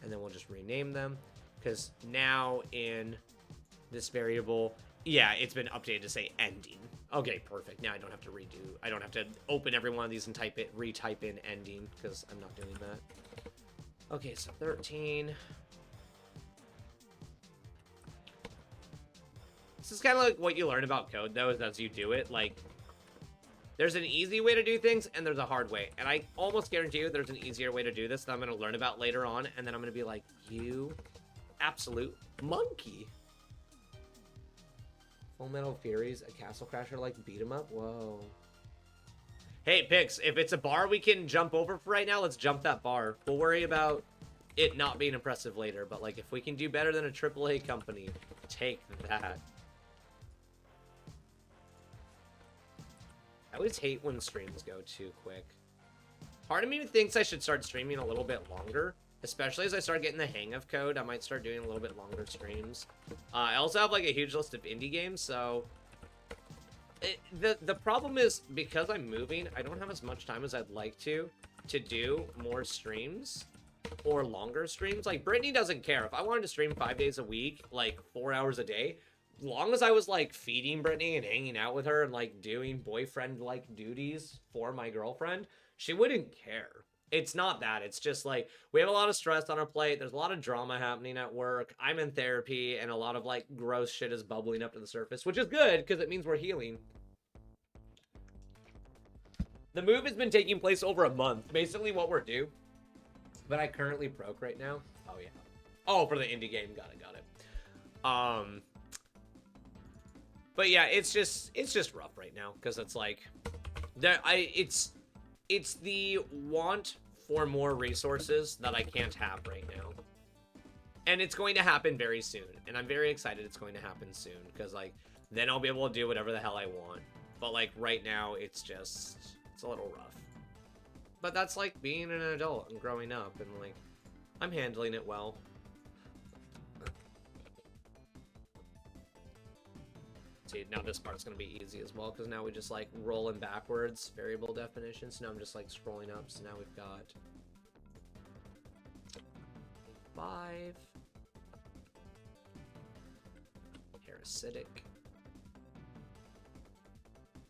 And then we'll just rename them. Because now in this variable, yeah, it's been updated to say ending. Okay, perfect. Now I don't have to redo. I don't have to open every one of these and retype in ending, because I'm not doing that. Okay, so 13. This is kind of like what you learn about code, though, is as you do it. Like, there's an easy way to do things, and there's a hard way. And I almost guarantee you there's an easier way to do this that I'm going to learn about later on, and then I'm going to be like, you... absolute monkey. Full Metal Furies, a Castle Crasher like beat 'em up. Whoa. Hey Pix, if it's a bar we can jump over for right now, let's jump that bar. We'll worry about it not being impressive later, but like if we can do better than a AAA company, take that. I always hate when streams go too quick. Part of me thinks I should start streaming a little bit longer. Especially as I start getting the hang of code, I might start doing a little bit longer streams. I also have like a huge list of indie games, so... The problem is, because I'm moving, I don't have as much time as I'd like to do more streams. Or longer streams. Like, Brittany doesn't care. If I wanted to stream 5 days a week, like 4 hours a day, long as I was like feeding Brittany and hanging out with her and like doing boyfriend-like duties for my girlfriend, she wouldn't care. It's not that. It's just like, we have a lot of stress on our plate. There's a lot of drama happening at work. I'm in therapy, and a lot of like gross shit is bubbling up to the surface, which is good because it means we're healing. The move has been taking place over a month. Basically what we're due. But I currently broke right now. Oh yeah. Oh, for the indie game. Got it. But yeah, it's just rough right now because it's like it's the want for more resources that I can't have right now. And it's going to happen very soon. And I'm very excited it's going to happen soon. Because, like, then I'll be able to do whatever the hell I want. But, like, right now, it's a little rough. But that's, like, being an adult and growing up. And, like, I'm handling it well. See, now this part's going to be easy as well, because now we just, like, rolling backwards variable definitions. So now I'm just, like, scrolling up. So now we've got 5. Parasitic.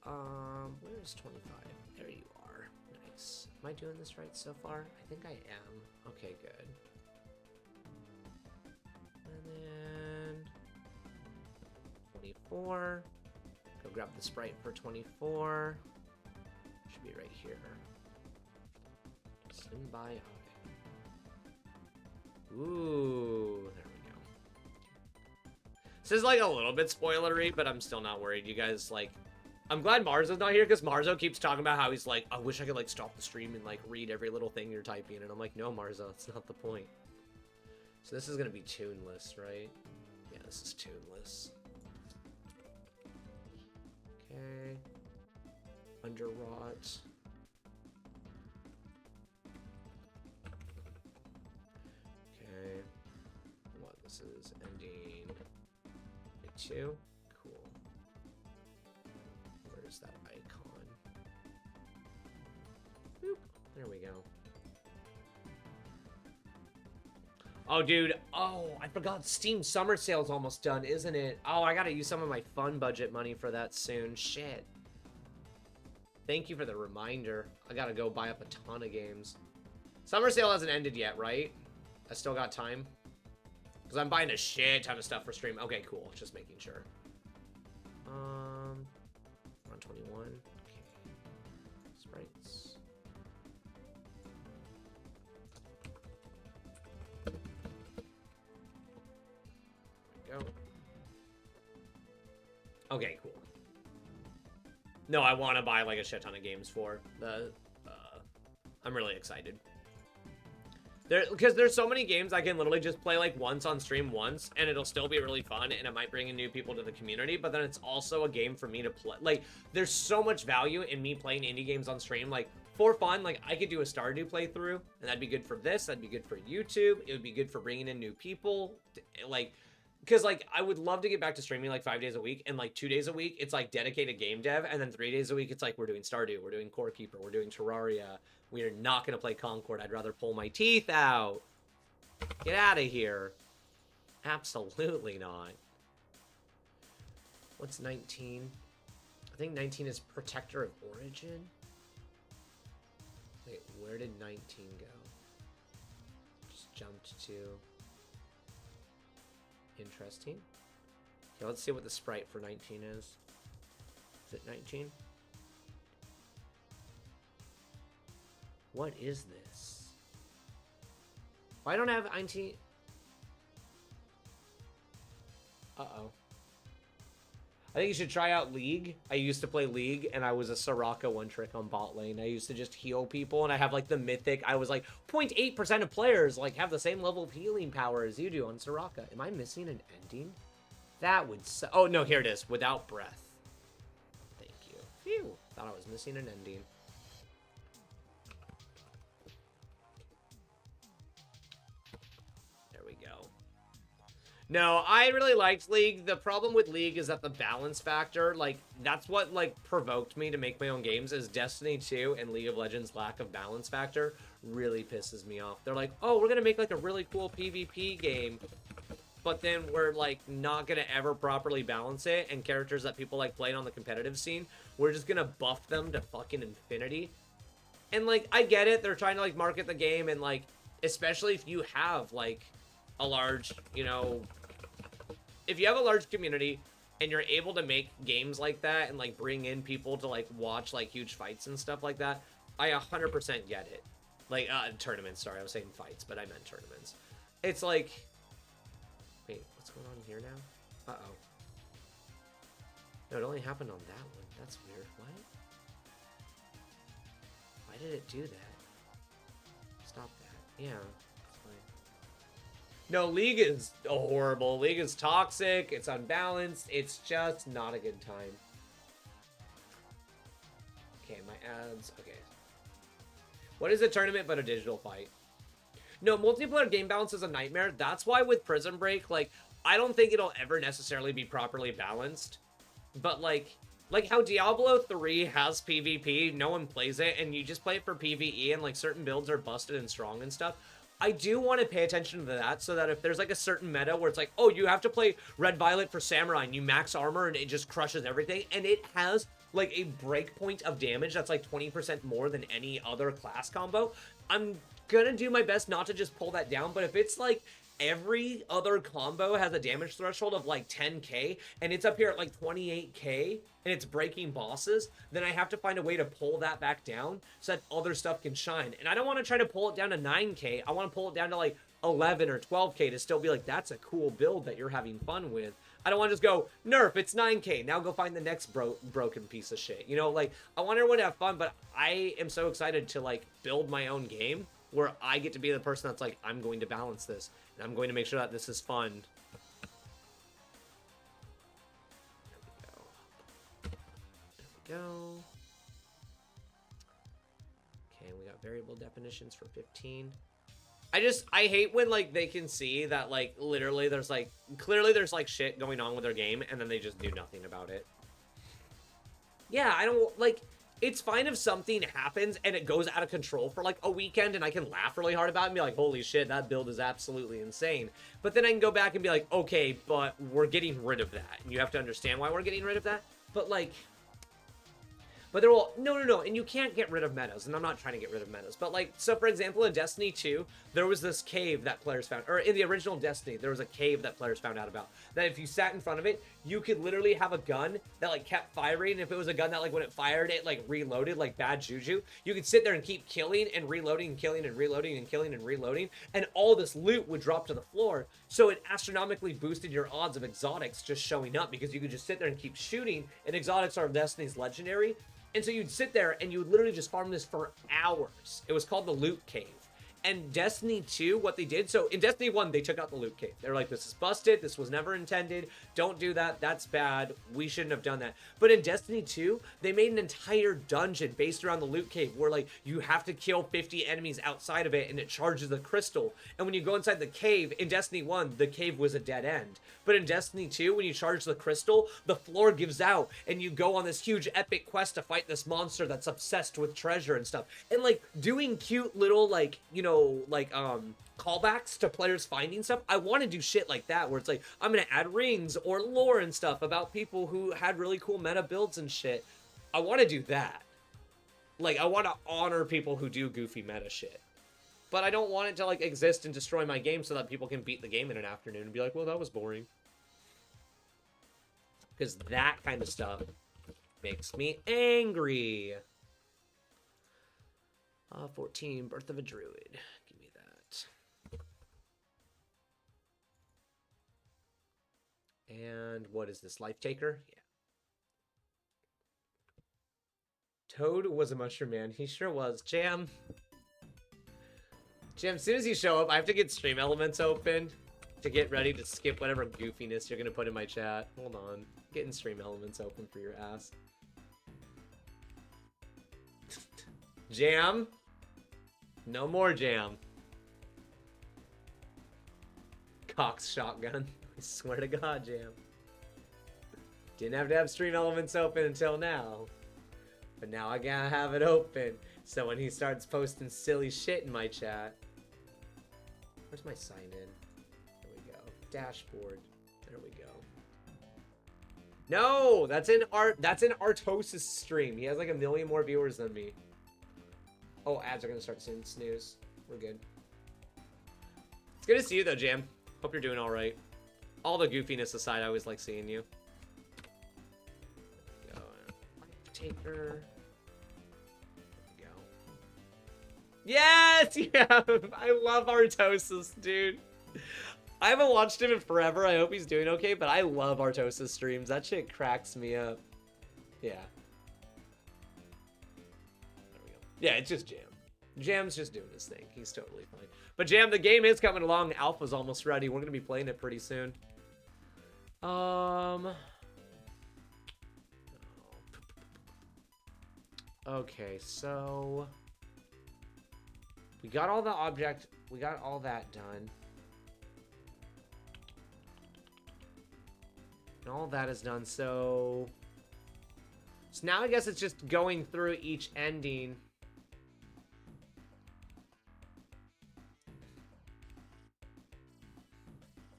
Where's 25? There you are. Nice. Am I doing this right so far? I think I am. Okay, good. And then 24. Go grab the sprite for 24. Should be right here. Symbiotic. Ooh, there we go. This is like a little bit spoilery, but I'm still not worried. You guys, like, I'm glad Marzo's not here, because Marzo keeps talking about how he's like, I wish I could like stop the stream and like read every little thing you're typing, and I'm like, no, Marzo, that's not the point. So this is gonna be tuneless, right? Yeah, this is tuneless. Okay. Underwrought. Okay. What this is ending 2. Cool. Where's that icon? Boop. There we go. Oh, dude. Oh, I forgot Steam Summer Sale's almost done, isn't it? Oh, I gotta use some of my fun budget money for that soon. Shit. Thank you for the reminder. I gotta go buy up a ton of games. Summer Sale hasn't ended yet, right? I still got time? Because I'm buying a shit ton of stuff for stream. Okay, cool. Just making sure. We're on 21. Okay. Sprites. There we go. Okay, cool. No, I want to buy like a shit ton of games for the. I'm really excited. Because there's so many games I can literally just play like once on stream once, and it'll still be really fun, and it might bring in new people to the community, but then it's also a game for me to play. Like, there's so much value in me playing indie games on stream. Like, for fun, like, I could do a Stardew playthrough, and that'd be good for this, that'd be good for YouTube, it would be good for bringing in new people, like, because, like, I would love to get back to streaming, like, 5 days a week, and, like, 2 days a week, it's, like, dedicated game dev, and then 3 days a week, it's, like, we're doing Stardew, we're doing Core Keeper, we're doing Terraria, we are not going to play Concord, I'd rather pull my teeth out. Get out of here. Absolutely not. What's 19? I think 19 is Protector of Origin. Wait, where did 19 go? Just jumped to... Interesting. Okay, let's see what the sprite for 19 is. Is it 19? What is this? Why don't I have 19? Uh-oh. I think you should try out League. I used to play League, and I was a Soraka one-trick on bot lane. I used to just heal people, and I have, like, the mythic. I was, like, 0.8% of players, like, have the same level of healing power as you do on Soraka. Am I missing an ending? That would oh, no, here it is. Without breath. Thank you. Phew. Thought I was missing an ending. No, I really liked League. The problem with League is that the balance factor, like, that's what, like, provoked me to make my own games, is Destiny 2 and League of Legends' lack of balance factor really pisses me off. They're like, oh, we're gonna make, like, a really cool PvP game, but then we're, like, not gonna ever properly balance it, and characters that people like playing on the competitive scene, we're just gonna buff them to fucking infinity. And, like, I get it, they're trying to, like, market the game, and, like, especially if you have, like, a large, you know, if you have a large community and you're able to make games like that and, like, bring in people to, like, watch, like, huge fights and stuff like that, I 100% get it. Like, tournaments, sorry, I was saying fights, but I meant tournaments. It's like, wait, what's going on here now? Uh-oh. No, it only happened on that one. That's weird. What? Why did it do that? Stop that. Yeah. No, League is horrible. League is toxic. It's unbalanced. It's just not a good time. Okay, my ads. Okay. What is a tournament but a digital fight? No, multiplayer game balance is a nightmare. That's why with Prison Break, like, I don't think it'll ever necessarily be properly balanced. But, like how Diablo 3 has PvP, no one plays it, and you just play it for PvE, and, like, certain builds are busted and strong and stuff. I do want to pay attention to that, so that if there's, like, a certain meta where it's like, oh, you have to play Red Violet for Samurai, and you max armor, and it just crushes everything, and it has, like, a breakpoint of damage that's, like, 20% more than any other class combo, I'm gonna do my best not to just pull that down, but if it's, like, every other combo has a damage threshold of, like, 10k, and it's up here at, like, 28k, and it's breaking bosses, then I have to find a way to pull that back down so that other stuff can shine. And I don't want to try to pull it down to 9k. I want to pull it down to, like, 11 or 12k to still be like, that's a cool build that you're having fun with. I don't want to just go, nerf, it's 9k, now go find the next broken piece of shit. You know, like, I want everyone to have fun, but I am so excited to, like, build my own game where I get to be the person that's like, I'm going to balance this, and I'm going to make sure that this is fun. There we go. Okay, we got variable definitions for 15. I hate when, like, they can see that, like, literally there's, like, clearly there's, like, shit going on with their game, and then they just do nothing about it. Yeah, I don't, like, it's fine if something happens and it goes out of control for, like, a weekend and I can laugh really hard about it and be like, holy shit, that build is absolutely insane. But then I can go back and be like, okay, but we're getting rid of that. And you have to understand why we're getting rid of that. But, like, but they're all, no, and you can't get rid of metas, and I'm not trying to get rid of metas, but, like, so for example, in Destiny 2, there was this cave that players found, or in the original Destiny, there was a cave that players found out about, that if you sat in front of it, you could literally have a gun that, like, kept firing, and if it was a gun that, like, when it fired, it, like, reloaded, like bad juju, you could sit there and keep killing and reloading and killing and reloading and killing and reloading, and all this loot would drop to the floor, so it astronomically boosted your odds of exotics just showing up, because you could just sit there and keep shooting, and exotics are Destiny's legendary. And so you'd sit there and you would literally just farm this for hours. It was called the Loot Cave. And Destiny 2, what they did, so in Destiny 1, they took out the Loot Cave. They're like, this is busted, this was never intended, don't do that, that's bad, we shouldn't have done that. But in Destiny 2, they made an entire dungeon based around the Loot Cave where, like, you have to kill 50 enemies outside of it and it charges the crystal. And when you go inside the cave, in Destiny 1, the cave was a dead end. But in Destiny 2, when you charge the crystal, the floor gives out and you go on this huge epic quest to fight this monster that's obsessed with treasure and stuff. And, like, doing cute little, like, you know, like, callbacks to players finding stuff. I want to do shit like that where it's like, I'm gonna add rings or lore and stuff about people who had really cool meta builds and shit. I want to do that. Like, I want to honor people who do goofy meta shit. But I don't want it to, like, exist and destroy my game so that people can beat the game in an afternoon and be like, well, that was boring. Because that kind of stuff makes me angry. 14, Birth of a Druid. Give me that. And what is this, Life Taker? Yeah. Toad was a mushroom man. He sure was. Jam, as soon as you show up, I have to get stream elements open to get ready to skip whatever goofiness you're going to put in my chat. Hold on. Getting stream elements open for your ass. Jam. No more jam. Cox shotgun. swear to God, Jam. Didn't have to have stream elements open until now. But now I gotta have it open. So when he starts posting silly shit in my chat. Where's my sign in? There we go. Dashboard. There we go. No! That's in Artosis' stream. He has like 1 million more viewers than me. Oh, ads are gonna start soon. Snooze. We're good. It's good to see you though, Jam. Hope you're doing alright. All the goofiness aside, I always like seeing you. Taker. There we go. Yes! Yeah! I love Artosis, dude. I haven't watched him in forever. I hope he's doing okay, but I love Artosis streams. That shit cracks me up. Yeah. There we go. Yeah, it's just Jam. Jam's just doing his thing. He's totally fine. But Jam, the game is coming along. Alpha's almost ready. We're gonna be playing it pretty soon. Okay, so we got all the object, we got all that done. And all that is done, so now I guess it's just going through each ending.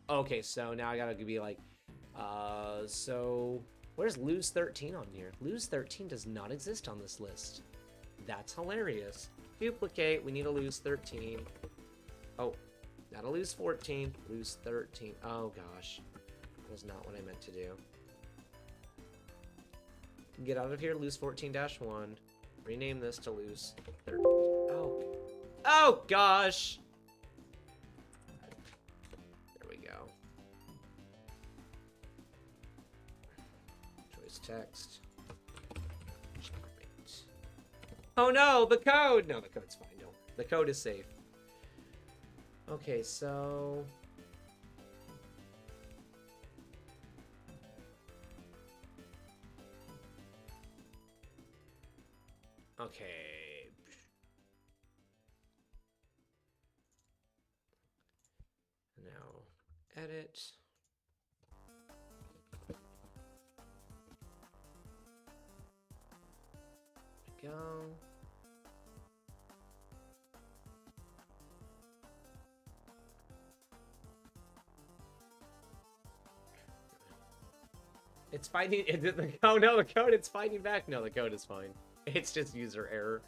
Okay, so now I gotta be like, so where's lose 13 on here? Lose 13 does not exist on this list. That's hilarious. Duplicate, we need to lose 13. Oh, that'll lose 14, lose 13. Oh gosh, that was not what I meant to do. Get out of here, lose 14-1. Rename this to lose 13. Oh. Oh gosh. There we go. Text. Oh no, the code! No, the code's fine. No, the code is safe. Okay, so okay. Now, edit. Go. It's fighting. Oh no, the code. It's fighting back. No, the code is fine. It's just user error.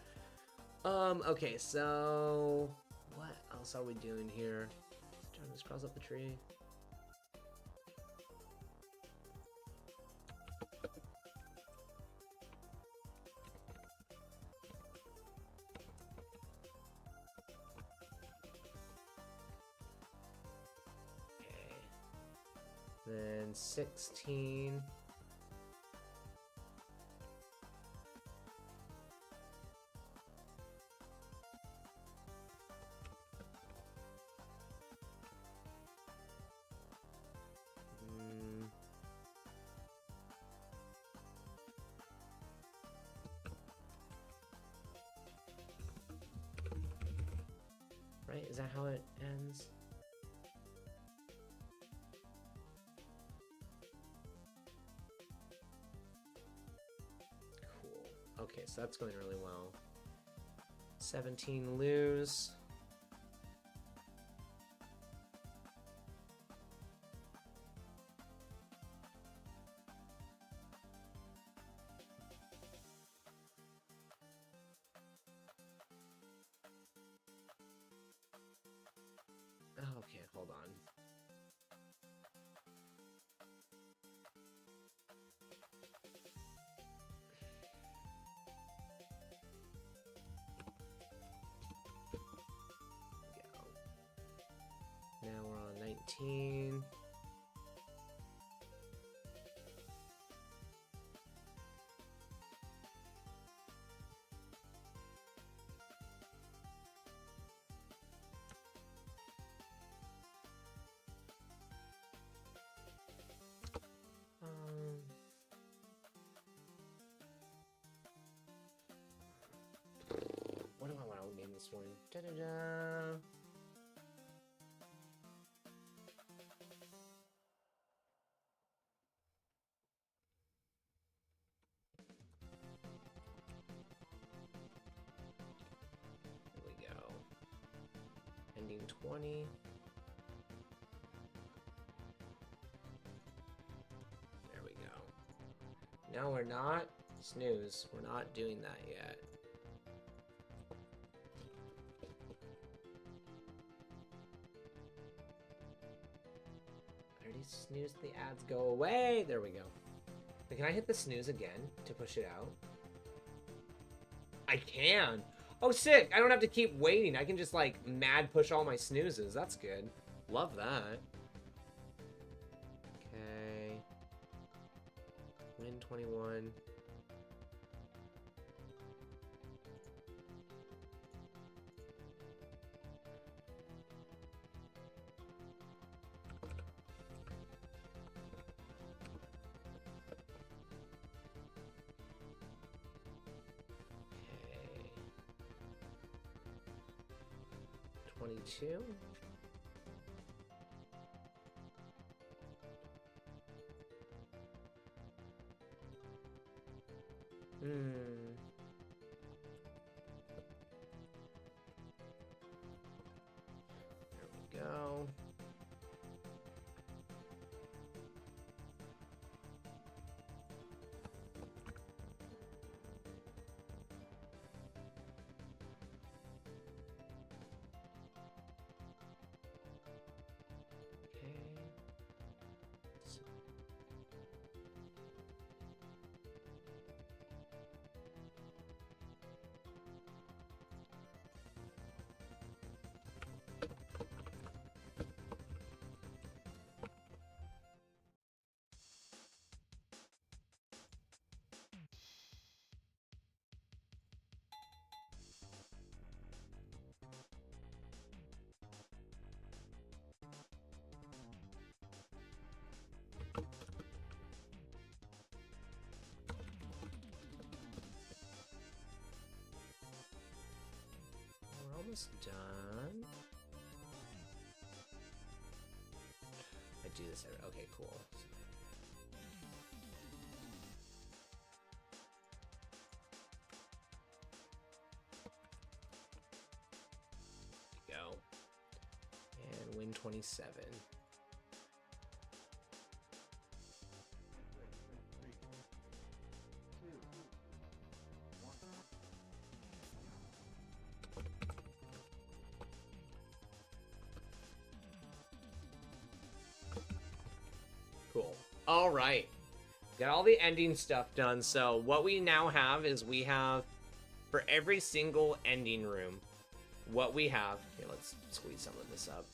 Okay, so what else are we doing here? Trying to just cross up the tree. Then 16. Right? Is that how it ends? Okay, so that's going really well. 17 lose. Oh, okay, hold on. Now we're on 19. What do I want to name this one? Da-da-da. 1920. There we go. No, we're not. Snooze. We're not doing that yet. I already snoozed the ads. Go away. There we go. Can I hit the snooze again to push it out? I can. Oh, sick. I don't have to keep waiting. I can just, like, mad push all my snoozes. That's good. Love that. Okay. Win 21. Okay. 22. There we go. Okay. We're almost done. I do this every. Okay, cool. Go. And win 27. Cool. All right. Got all the ending stuff done. So what we now have is we have, for every single ending room, what we have, here, let's squeeze some of this up.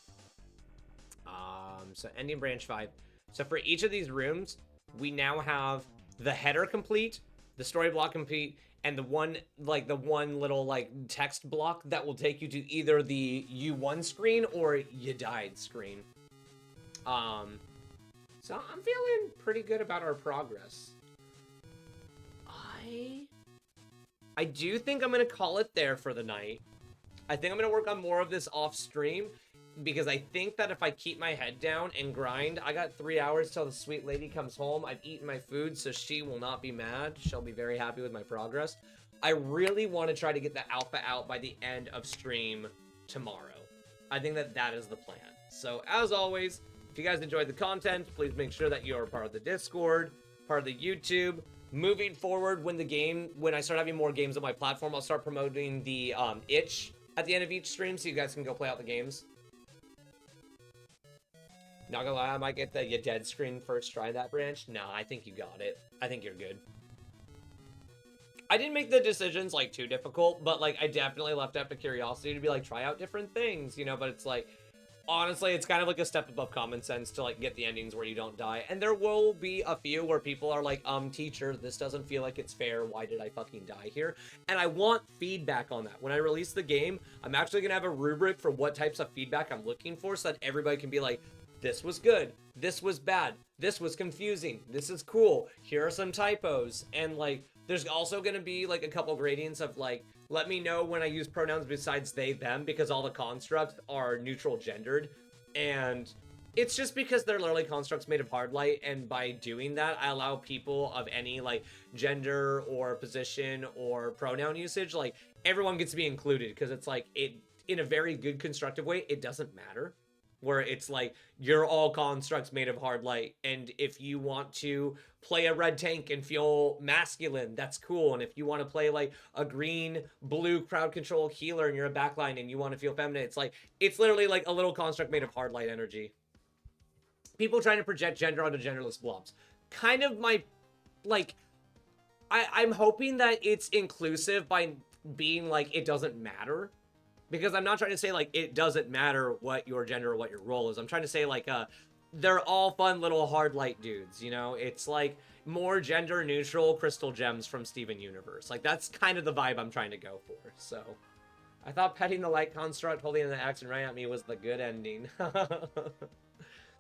So ending branch 5. So for each of these rooms, we now have the header complete, the story block complete, and the one little text block that will take you to either the you won screen or you died screen. So I'm feeling pretty good about our progress. I do think I'm gonna call it there for the night. I think I'm gonna work on more of this off stream, because I think that if I keep my head down and grind, I got 3 hours till the sweet lady comes home. I've eaten my food, so she will not be mad. She'll be very happy with my progress. I really want to try to get the alpha out by the end of stream tomorrow. I think that that is the plan. So as always, if you guys enjoyed the content, please make sure that you're part of the Discord, part of the YouTube. Moving forward, when I start having more games on my platform, I'll start promoting the itch at the end of each stream, so you guys can go play out the games. Not gonna lie, I might get the you dead screen first try that branch. Nah, I think you got it. I think you're good. I didn't make the decisions too difficult, but I definitely left out the curiosity to be try out different things, but it's honestly, it's kind of a step above common sense to get the endings where you don't die. And there will be a few where people are teacher, this doesn't feel like it's fair. Why did I fucking die here? And I want feedback on that. When I release the game, I'm actually gonna have a rubric for what types of feedback I'm looking for, so that everybody can be this was good, this was bad, this was confusing, this is cool, here are some typos. And there's also going to be a couple gradients of let me know when I use pronouns besides they, them, because all the constructs are neutral gendered. And it's just because they're literally constructs made of hard light, and by doing that, I allow people of any gender or position or pronoun usage, everyone gets to be included, because it's in a very good constructive way, it doesn't matter. Where it's like, you're all constructs made of hard light, and if you want to play a red tank and feel masculine, that's cool. And if you want to play like a green blue crowd control healer and you're a backline and you want to feel feminine, it's like, it's literally like a little construct made of hard light energy. People trying to project gender onto genderless blobs, kind of my, like, I'm hoping that it's inclusive by being like, it doesn't matter. Because I'm not trying to say, like, it doesn't matter what your gender or what your role is. I'm trying to say, like, they're all fun little hard light dudes, you know? It's, like, more gender-neutral crystal gems from Steven Universe. Like, that's kind of the vibe I'm trying to go for, so. I thought petting the light construct, holding the axe and running at me was the good ending.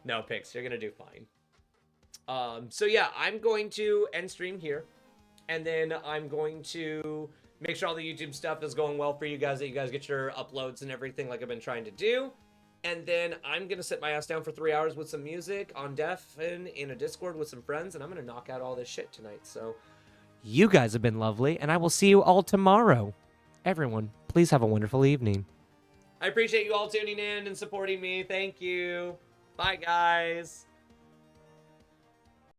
No, Pix, you're gonna do fine. So, yeah, I'm going to end stream here. And then I'm going to make sure all the YouTube stuff is going well for you guys, that you guys get your uploads and everything like I've been trying to do. And then I'm going to sit my ass down for 3 hours with some music on Def and in a Discord with some friends, and I'm going to knock out all this shit tonight. So you guys have been lovely, and I will see you all tomorrow. Everyone, please have a wonderful evening. I appreciate you all tuning in and supporting me. Thank you. Bye, guys.